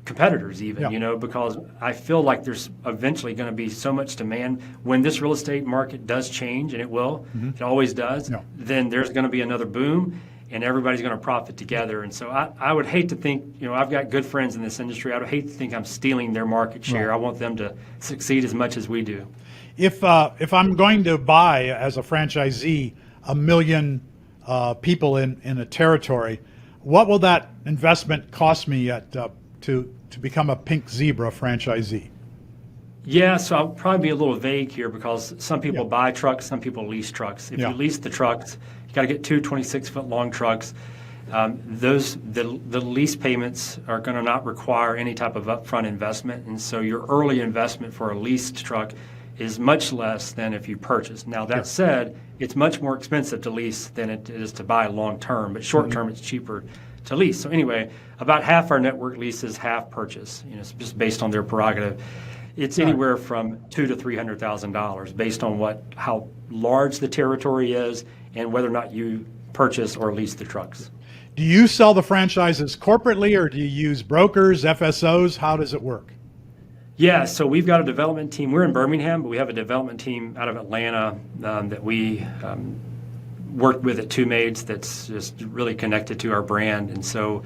competitors even, because I feel like there's eventually going to be so much demand. When this real estate market does change, and it will, it always does, then there's going to be another boom, and everybody's going to profit together. And so I would hate to think, I've got good friends in this industry. I would hate to think I'm stealing their market share. Right. I want them to succeed as much as we do. If I'm going to buy as a franchisee 1 million people in a territory, what will that investment cost me to become a Pink Zebra franchisee? Yeah, so I'll probably be a little vague here because some people buy trucks, some people lease trucks. If you lease the trucks, you got to get two 26-foot long trucks. The lease payments are going to not require any type of upfront investment, and so your early investment for a leased truck is much less than if you purchase. Now that said, it's much more expensive to lease than it is to buy long term, but short term it's cheaper to lease. So anyway, about half our network leases, half purchase. It's just based on their prerogative. It's anywhere from $200,000 to $300,000 based on how large the territory is and whether or not you purchase or lease the trucks. Do you sell the franchises corporately, or do you use brokers, FSOs? How does it work? Yeah, so we've got a development team. We're in Birmingham, but we have a development team out of Atlanta that we worked with at Two Maids that's just really connected to our brand. And so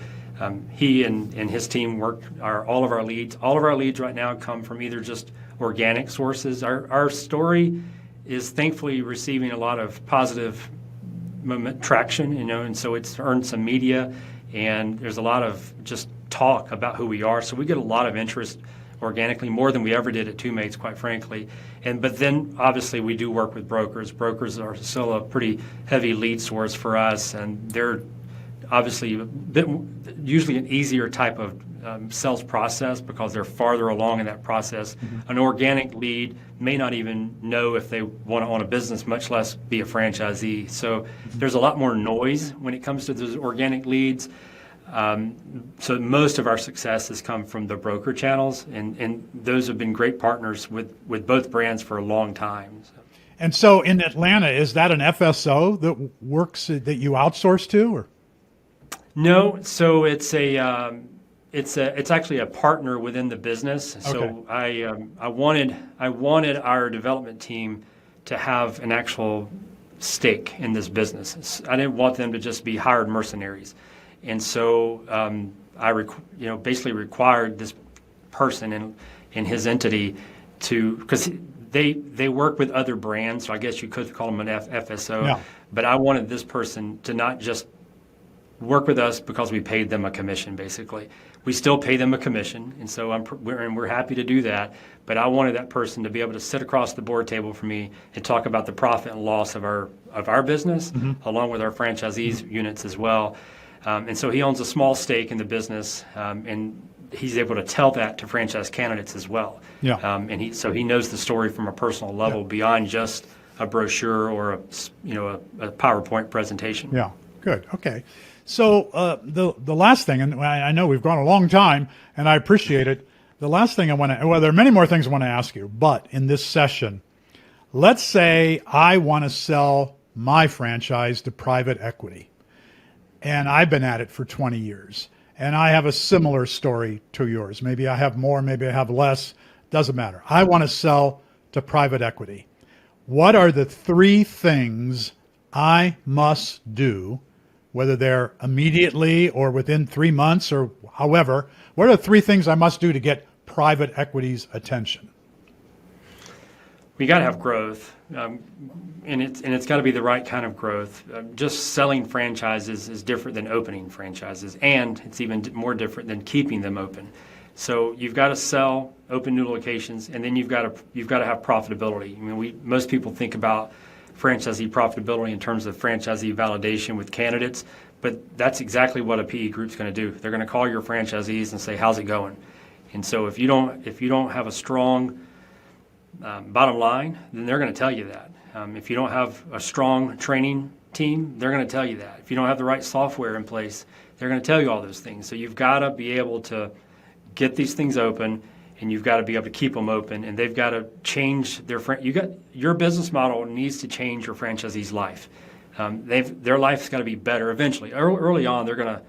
he and his team work all of our leads. All of our leads right now come from either just organic sources. Our story is thankfully receiving a lot of positive traction, and so it's earned some media, and there's a lot of just talk about who we are. So we get a lot of interest organically, more than we ever did at Two Maids, quite frankly. But then obviously we do work with brokers. Brokers are still a pretty heavy lead source for us, and they're obviously usually an easier type of sales process because they're farther along in that process. An organic lead may not even know if they want to own a business, much less be a franchisee. So there's a lot more noise when it comes to those organic leads. So most of our success has come from the broker channels, and those have been great partners with both brands for a long time. So. And so in Atlanta, is that an FSO that works that you outsource to, or? No, so it's actually a partner within the business. So I wanted our development team to have an actual stake in this business. I didn't want them to just be hired mercenaries. And so I basically required this person in his entity because they work with other brands, so I guess you could call them an FSO. But I wanted this person to not just work with us because we paid them a commission, basically. We still pay them a commission, and so we're happy to do that. But I wanted that person to be able to sit across the board table from me and talk about the profit and loss of our business, along with our franchisees units as well. And so he owns a small stake in the business, and he's able to tell that to franchise candidates as well. And he knows the story from a personal level beyond just a brochure or a PowerPoint presentation. Yeah, good. Okay. So the last thing, and I know we've gone a long time, and I appreciate it. The last thing there are many more things I want to ask you, but in this session, let's say I want to sell my franchise to private equity. And I've been at it for 20 years. And I have a similar story to yours. Maybe I have more, maybe I have less. Doesn't matter. I want to sell to private equity. What are the 3 things I must do, whether they're immediately or within 3 months or however? What are the 3 things I must do to get private equity's attention? We got to have growth, and it's got to be the right kind of growth. Just selling franchises is different than opening franchises, and it's even more different than keeping them open. So you've got to open new locations, and then you've got to have profitability. I mean, most people think about franchisee profitability in terms of franchisee validation with candidates, but that's exactly what a PE group's going to do. They're going to call your franchisees and say, "How's it going?" And so if you don't have a strong bottom line, then they're going to tell you that. If you don't have a strong training team, they're going to tell you that. If you don't have the right software in place, they're going to tell you all those things. So you've got to be able to get these things open, and you've got to be able to keep them open, and they've got to change your business model needs to change your franchisee's life. Their life's got to be better eventually. Early on, they're going to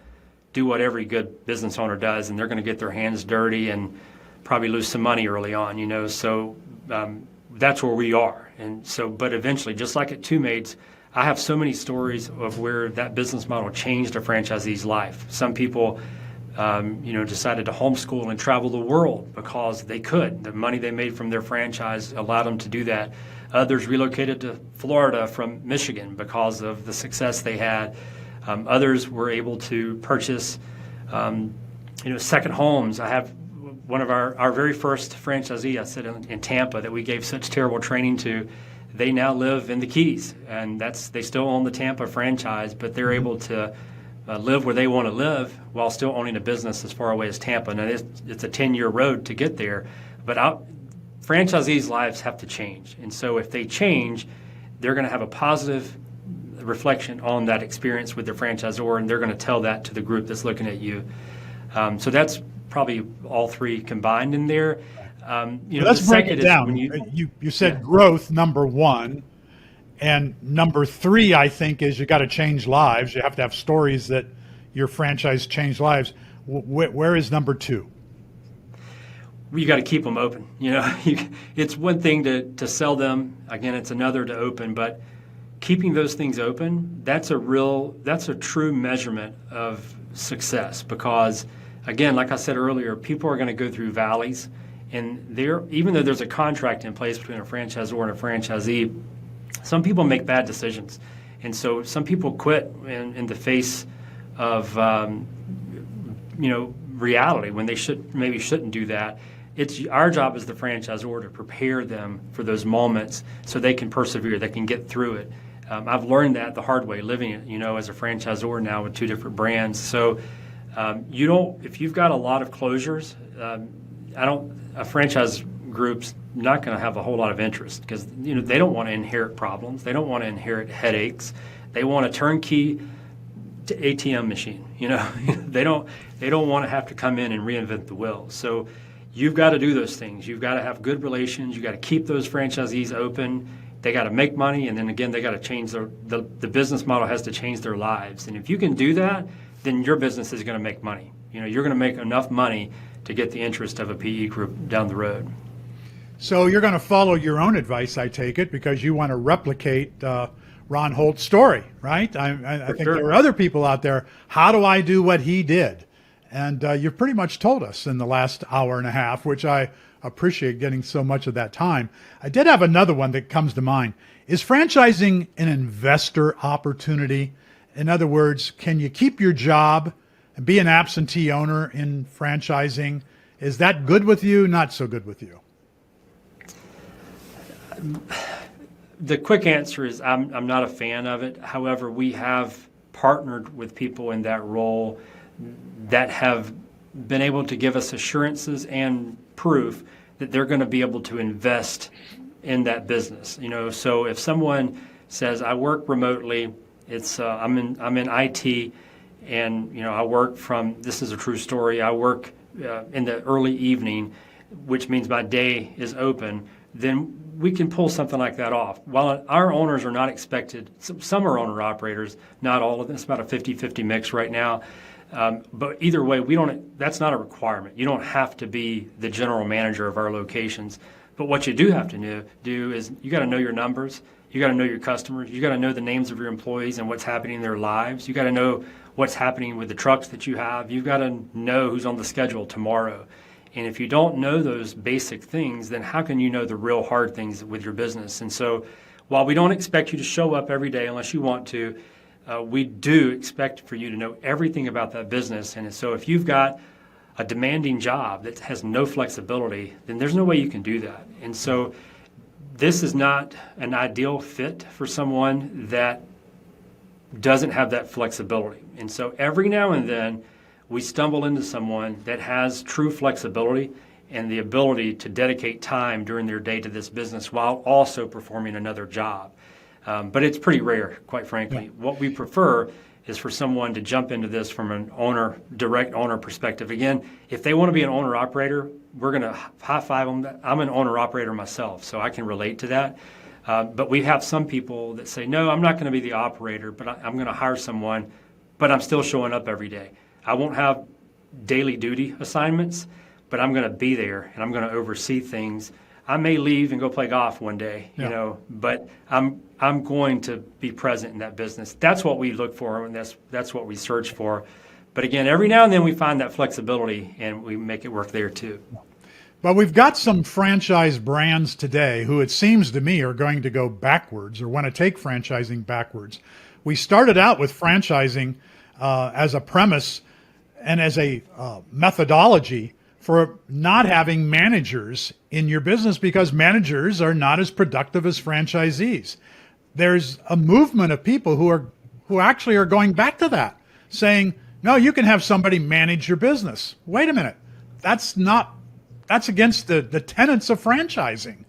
do what every good business owner does, and they're going to get their hands dirty and probably lose some money early on, So that's where we are. And so, but eventually, just like at Two Maids, I have so many stories of where that business model changed a franchisee's life. Some people, decided to homeschool and travel the world because they could. The money they made from their franchise allowed them to do that. Others relocated to Florida from Michigan because of the success they had. Others were able to purchase, second homes. I have one of our very first franchisee, I said in Tampa, that we gave such terrible training to. They now live in the Keys, and they still own the Tampa franchise, but they're able to live where they want to live while still owning a business as far away as Tampa. Now, it's a 10-year road to get there, but franchisees' lives have to change. And so if they change, they're going to have a positive reflection on that experience with their franchisor, and they're going to tell that to the group that's looking at you. So that's probably all three combined in there. Let's break it down. You said growth, number one, and number three, I think, is you got to change lives. You have to have stories that your franchise changed lives. Where is number two? You got to keep them open. It's one thing to sell them. Again, it's another to open. But keeping those things open, that's a true measurement of success. Because, again, like I said earlier, people are going to go through valleys. And even though there's a contract in place between a franchisor and a franchisee, some people make bad decisions. And so some people quit in the face of, reality when they shouldn't do that. It's our job as the franchisor to prepare them for those moments so they can persevere, they can get through it. I've learned that the hard way, living it, as a franchisor now with two different brands. So if you've got a lot of closures, a franchise group's not going to have a whole lot of interest because they don't want to inherit problems. They don't want to inherit headaches. They want a turnkey ATM machine. They don't want to have to come in and reinvent the wheel. So you've got to do those things. You've got to have good relations. You got to keep those franchisees open. They got to make money, and then again they got to change the business model has to change their lives. And if you can do that, then your business is going to make money. You're going to make enough money to get the interest of a PE group down the road. So you're going to follow your own advice, I take it, because you want to replicate Ron Holt's story, right? I think sure. There are other people out there. How do I do what he did? And you've pretty much told us in the last hour and a half, which I appreciate getting so much of that time. I did have another one that comes to mind. Is franchising an investor opportunity? In other words, can you keep your job and be an absentee owner in franchising? Is that good with you, not so good with you? The quick answer is I'm not a fan of it. However, we have partnered with people in that role that have been able to give us assurances and proof that they're going to be able to invest in that business. So if someone says, I work remotely, I'm in IT, and I work from, this is a true story, I work in the early evening, which means my day is open, then we can pull something like that off. While our owners are not expected, some are owner-operators, not all of them, it's about a 50-50 mix right now. But either way, that's not a requirement. You don't have to be the general manager of our locations. But what you do have to do is you got to know your numbers. You got to know your customers. You got to know the names of your employees and what's happening in their lives. You got to know what's happening with the trucks that you have. You've got to know who's on the schedule tomorrow. And if you don't know those basic things, then how can you know the real hard things with your business? And so while we don't expect you to show up every day unless you want to, we do expect for you to know everything about that business. And so if you've got a demanding job that has no flexibility, then there's no way you can do that. And so this is not an ideal fit for someone that doesn't have that flexibility. And so every now and then we stumble into someone that has true flexibility and the ability to dedicate time during their day to this business while also performing another job. But it's pretty rare, quite frankly. Yeah. What we prefer is for someone to jump into this from an direct owner perspective. Again, if they want to be an owner-operator, we're going to high five them. I'm an owner-operator myself, so I can relate to that. But we have some people that say, no, I'm not going to be the operator, but I'm going to hire someone, but I'm still showing up every day. I won't have daily duty assignments, but I'm going to be there and I'm going to oversee things. I may leave and go play golf one day, but I'm going to be present in that business. That's what we look for, and that's what we search for. But again, every now and then we find that flexibility, and we make it work there too. But we've got some franchise brands today who it seems to me are going to go backwards or want to take franchising backwards. We started out with franchising as a premise and as a methodology for not having managers in your business because managers are not as productive as franchisees. There's a movement of people who actually are going back to that, saying, no, you can have somebody manage your business. Wait a minute. That's against the tenets of franchising.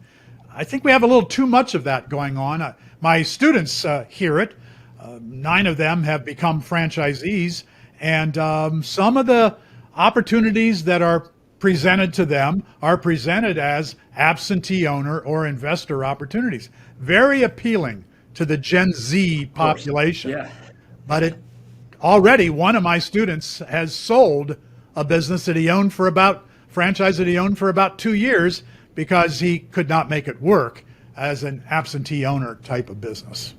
I think we have a little too much of that going on. My students hear it. 9 of them have become franchisees, and some of the opportunities that are presented to them are presented as absentee owner or investor opportunities. Very appealing to the Gen Z population. Yeah. But already one of my students has sold a business that he owned for franchise that he owned for about 2 years because he could not make it work as an absentee owner type of business.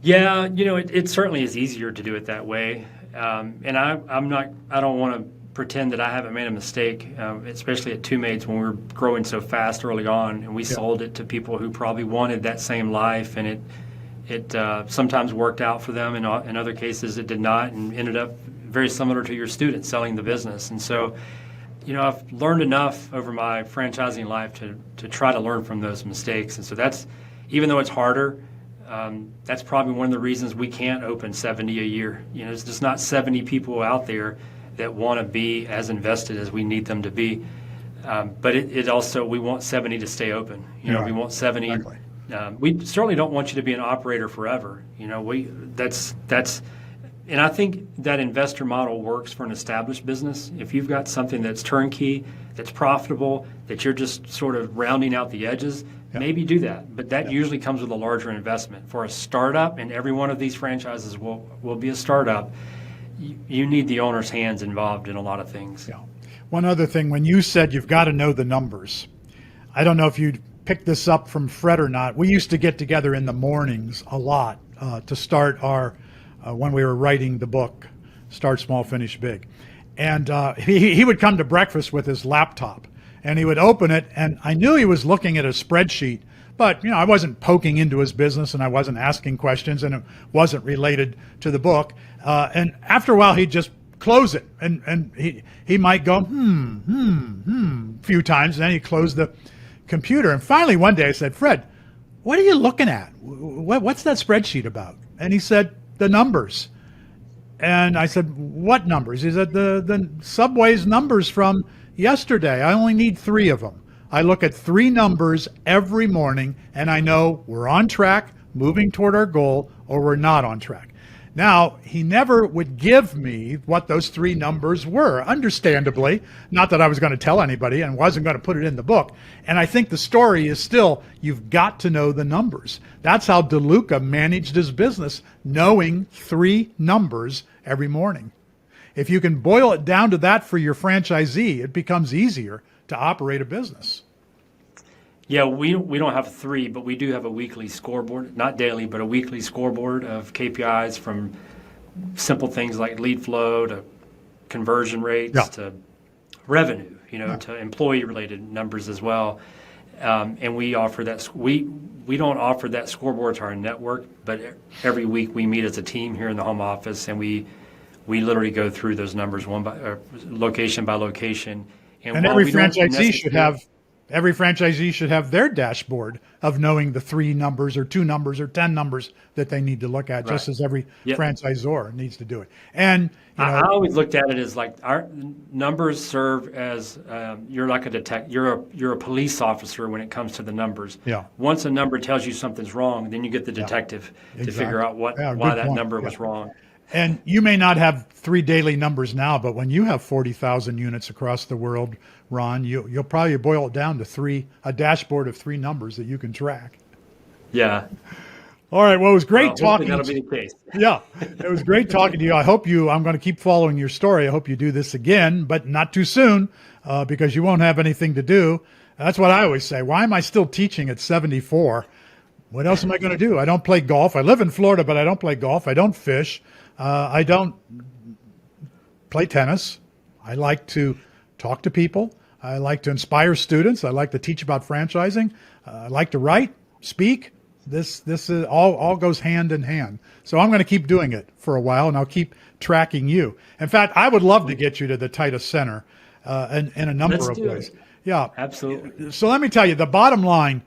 Yeah, it certainly is easier to do it that way. And I don't want to pretend that I haven't made a mistake, especially at Two Maids when we were growing so fast early on, and we sold it to people who probably wanted that same life, and it sometimes worked out for them, and in other cases it did not, and ended up very similar to your students selling the business. And so, I've learned enough over my franchising life to try to learn from those mistakes. And so that's, even though it's harder, that's probably one of the reasons we can't open 70 a year. There's just not 70 people out there that want to be as invested as we need them to be. But it also, we want 70 to stay open. We want 70. Exactly. We certainly don't want you to be an operator forever. And I think that investor model works for an established business. If you've got something that's turnkey, that's profitable, that you're just sort of rounding out the edges, maybe do that. But that usually comes with a larger investment. For a startup, and every one of these franchises will be a startup, you need the owner's hands involved in a lot of things. Yeah. One other thing, when you said you've got to know the numbers, I don't know if you picked this up from Fred or not. We used to get together in the mornings a lot to start our, when we were writing the book, Start Small, Finish Big. And he would come to breakfast with his laptop, and he would open it, and I knew he was looking at a spreadsheet, but I wasn't poking into his business, and I wasn't asking questions, and it wasn't related to the book. And after a while, he'd just close it, and he might go, a few times, and then he'd close the computer. And finally, one day I said, Fred, what are you looking at? What's that spreadsheet about? And he said, the numbers. And I said, what numbers? He said, the Subway's numbers from yesterday. I only need 3 of them. I look at 3 numbers every morning, and I know we're on track, moving toward our goal, or we're not on track. Now, he never would give me what those 3 numbers were, understandably. Not that I was going to tell anybody and wasn't going to put it in the book. And I think the story is still, you've got to know the numbers. That's how DeLuca managed his business, knowing 3 numbers every morning. If you can boil it down to that for your franchisee, it becomes easier to operate a business. Yeah, we don't have 3, but we do have a weekly scoreboard, not daily, but a weekly scoreboard of KPIs, from simple things like lead flow to conversion rates to revenue, to employee-related numbers as well. And we offer that. We don't offer that scoreboard to our network, but every week we meet as a team here in the home office, and we literally go through those numbers location by location. And every franchisee should have every franchisee should have their dashboard of knowing the 3 numbers or 2 numbers or 10 numbers that they need to look at, just as every franchisor needs to do it. And I always looked at it as like our numbers serve as you're like you're a police officer when it comes to the numbers. Yeah. Once a number tells you something's wrong, then you get the detective to figure out why that number was wrong. And you may not have 3 daily numbers now, but when you have 40,000 units across the world, Ron, you'll probably boil it down to a dashboard of 3 numbers that you can track. Yeah. All right. Well, it was great talking. That'll be the case. Yeah, it was great talking to you. I'm going to keep following your story. I hope you do this again, but not too soon, because you won't have anything to do. That's what I always say. Why am I still teaching at 74? What else am I going to do? I don't play golf. I live in Florida, but I don't play golf. I don't fish. I don't play tennis. I like to talk to people. I like to inspire students. I like to teach about franchising. I like to write, speak. This is all goes hand in hand. So I'm going to keep doing it for a while, and I'll keep tracking you. In fact, I would love to get you to the Titus Center in a number of ways. Yeah, absolutely. So let me tell you, the bottom line,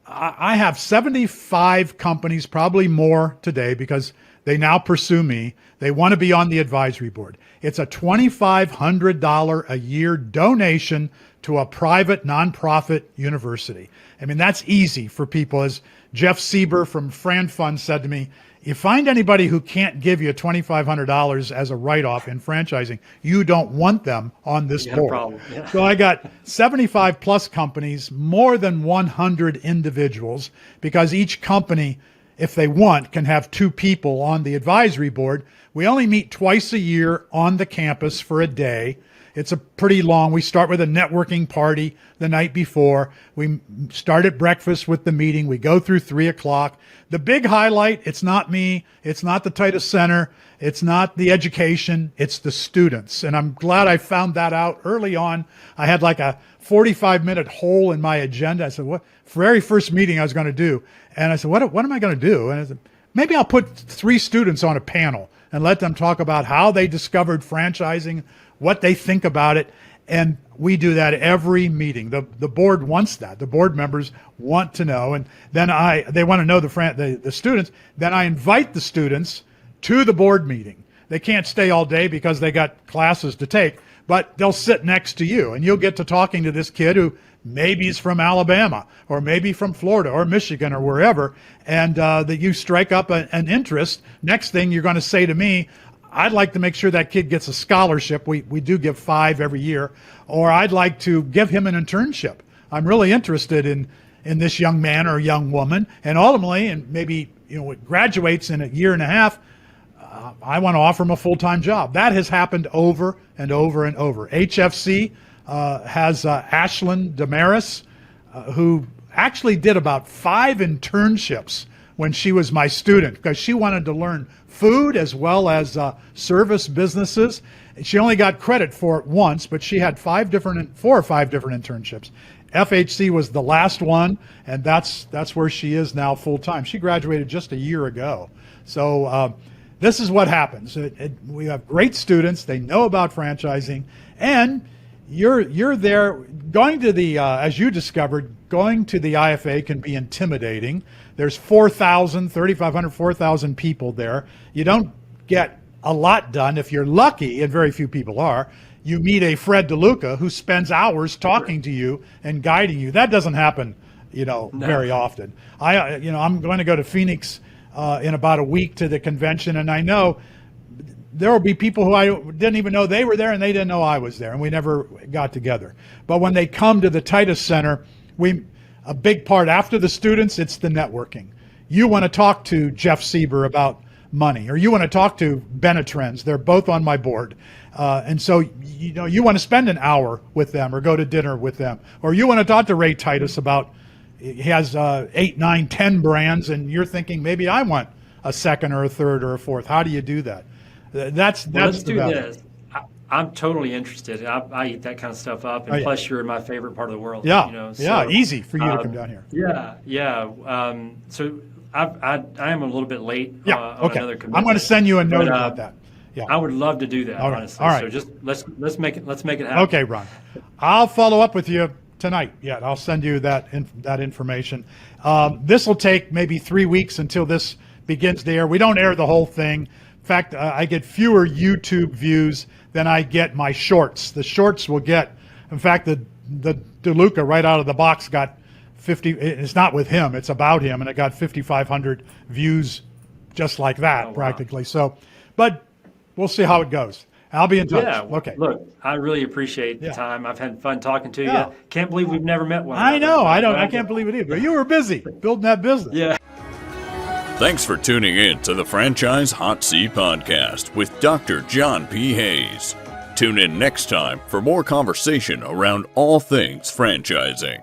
I have 75 companies, probably more today, because they now pursue me. They want to be on the advisory board. It's a $2,500 a year donation to a private nonprofit university. I mean, that's easy for people. As Jeff Sieber from Fran Fund said to me, you find anybody who can't give you $2,500 as a write-off in franchising, you don't want them on this board. Yeah. So I got 75 plus companies, more than 100 individuals, because each company, if they want, can have 2 people on the advisory board. We only meet twice a year on the campus for a day. It's a pretty long. We start with a networking party the night before. We start at breakfast with the meeting. We go through 3 o'clock. The big highlight, it's not me. It's not the Titus Center. It's not the education. It's the students. And I'm glad I found that out early on. I had like a 45-minute hole in my agenda. I said, what? Very first meeting I was going to do. And I said, what am I going to do? And I said, maybe I'll put 3 students on a panel and let them talk about how they discovered franchising, what they think about it. And we do that every meeting. The board wants that. The board members want to know. And then they want to know the students. Then I invite the students to the board meeting. They can't stay all day because they got classes to take, but they'll sit next to you and you'll get to talking to this kid who maybe is from Alabama or maybe from Florida or Michigan or wherever, and that you strike up an interest. Next thing you're going to say to me, I'd like to make sure that kid gets a scholarship. We do give 5 every year. Or I'd like to give him an internship. I'm really interested in this young man or young woman. And ultimately, and maybe it graduates in a year and a half, I want to offer him a full-time job. That has happened over and over and over. HFC has Ashlyn Damaris, who actually did about 5 internships when she was my student, because she wanted to learn food as well as service businesses. She only got credit for it once, but she had 4 or 5 different internships. FHC was the last one, and that's where she is now full time. She graduated just a year ago. So this is what happens. We have great students. They know about franchising, and you're there. Going to the as you discovered, going to the IFA can be intimidating. There's 3,500, 4,000 people there. You don't get a lot done if you're lucky, and very few people are. You meet a Fred DeLuca who spends hours talking to you and guiding you. That doesn't happen, very often. I'm going to go to Phoenix in about a week to the convention, and I know there will be people who I didn't even know they were there, and they didn't know I was there, and we never got together. But when they come to the Titus Center, a big part after the students, it's the networking. You want to talk to Jeff Sieber about money, or you want to talk to Benetrends. They're both on my board. And so, you want to spend an hour with them or go to dinner with them. Or you want to talk to Ray Titus about, he has 8, 9, 10 brands, and you're thinking, maybe I want a second or a third or a fourth. How do you do that? Let's do this. I'm totally interested. I eat that kind of stuff up, and plus you're in my favorite part of the world. Yeah, easy for you to come down here. So I am a little bit late on another commitment. I'm going to send you a note about that. Yeah, I would love to do that. Honestly. All right. So just let's make it happen. Okay, Ron. I'll follow up with you tonight yet. I'll send you that information. This will take maybe 3 weeks until this begins to air. We don't air the whole thing. In fact, I get fewer YouTube views than I get my shorts. The shorts will get, in fact, the DeLuca right out of the box got 50. It's not with him, it's about him, and it got 5,500 views just like that, practically. So, but we'll see how it goes. I'll be in touch. Yeah. Okay. Look, I really appreciate the time. I've had fun talking to Yeah. you. Can't believe we've never met one. I know. I can't believe it either. You were busy building that business. Yeah. Thanks for tuning in to the Franchise Hot Seat Podcast with Dr. John P. Hayes. Tune in next time for more conversation around all things franchising.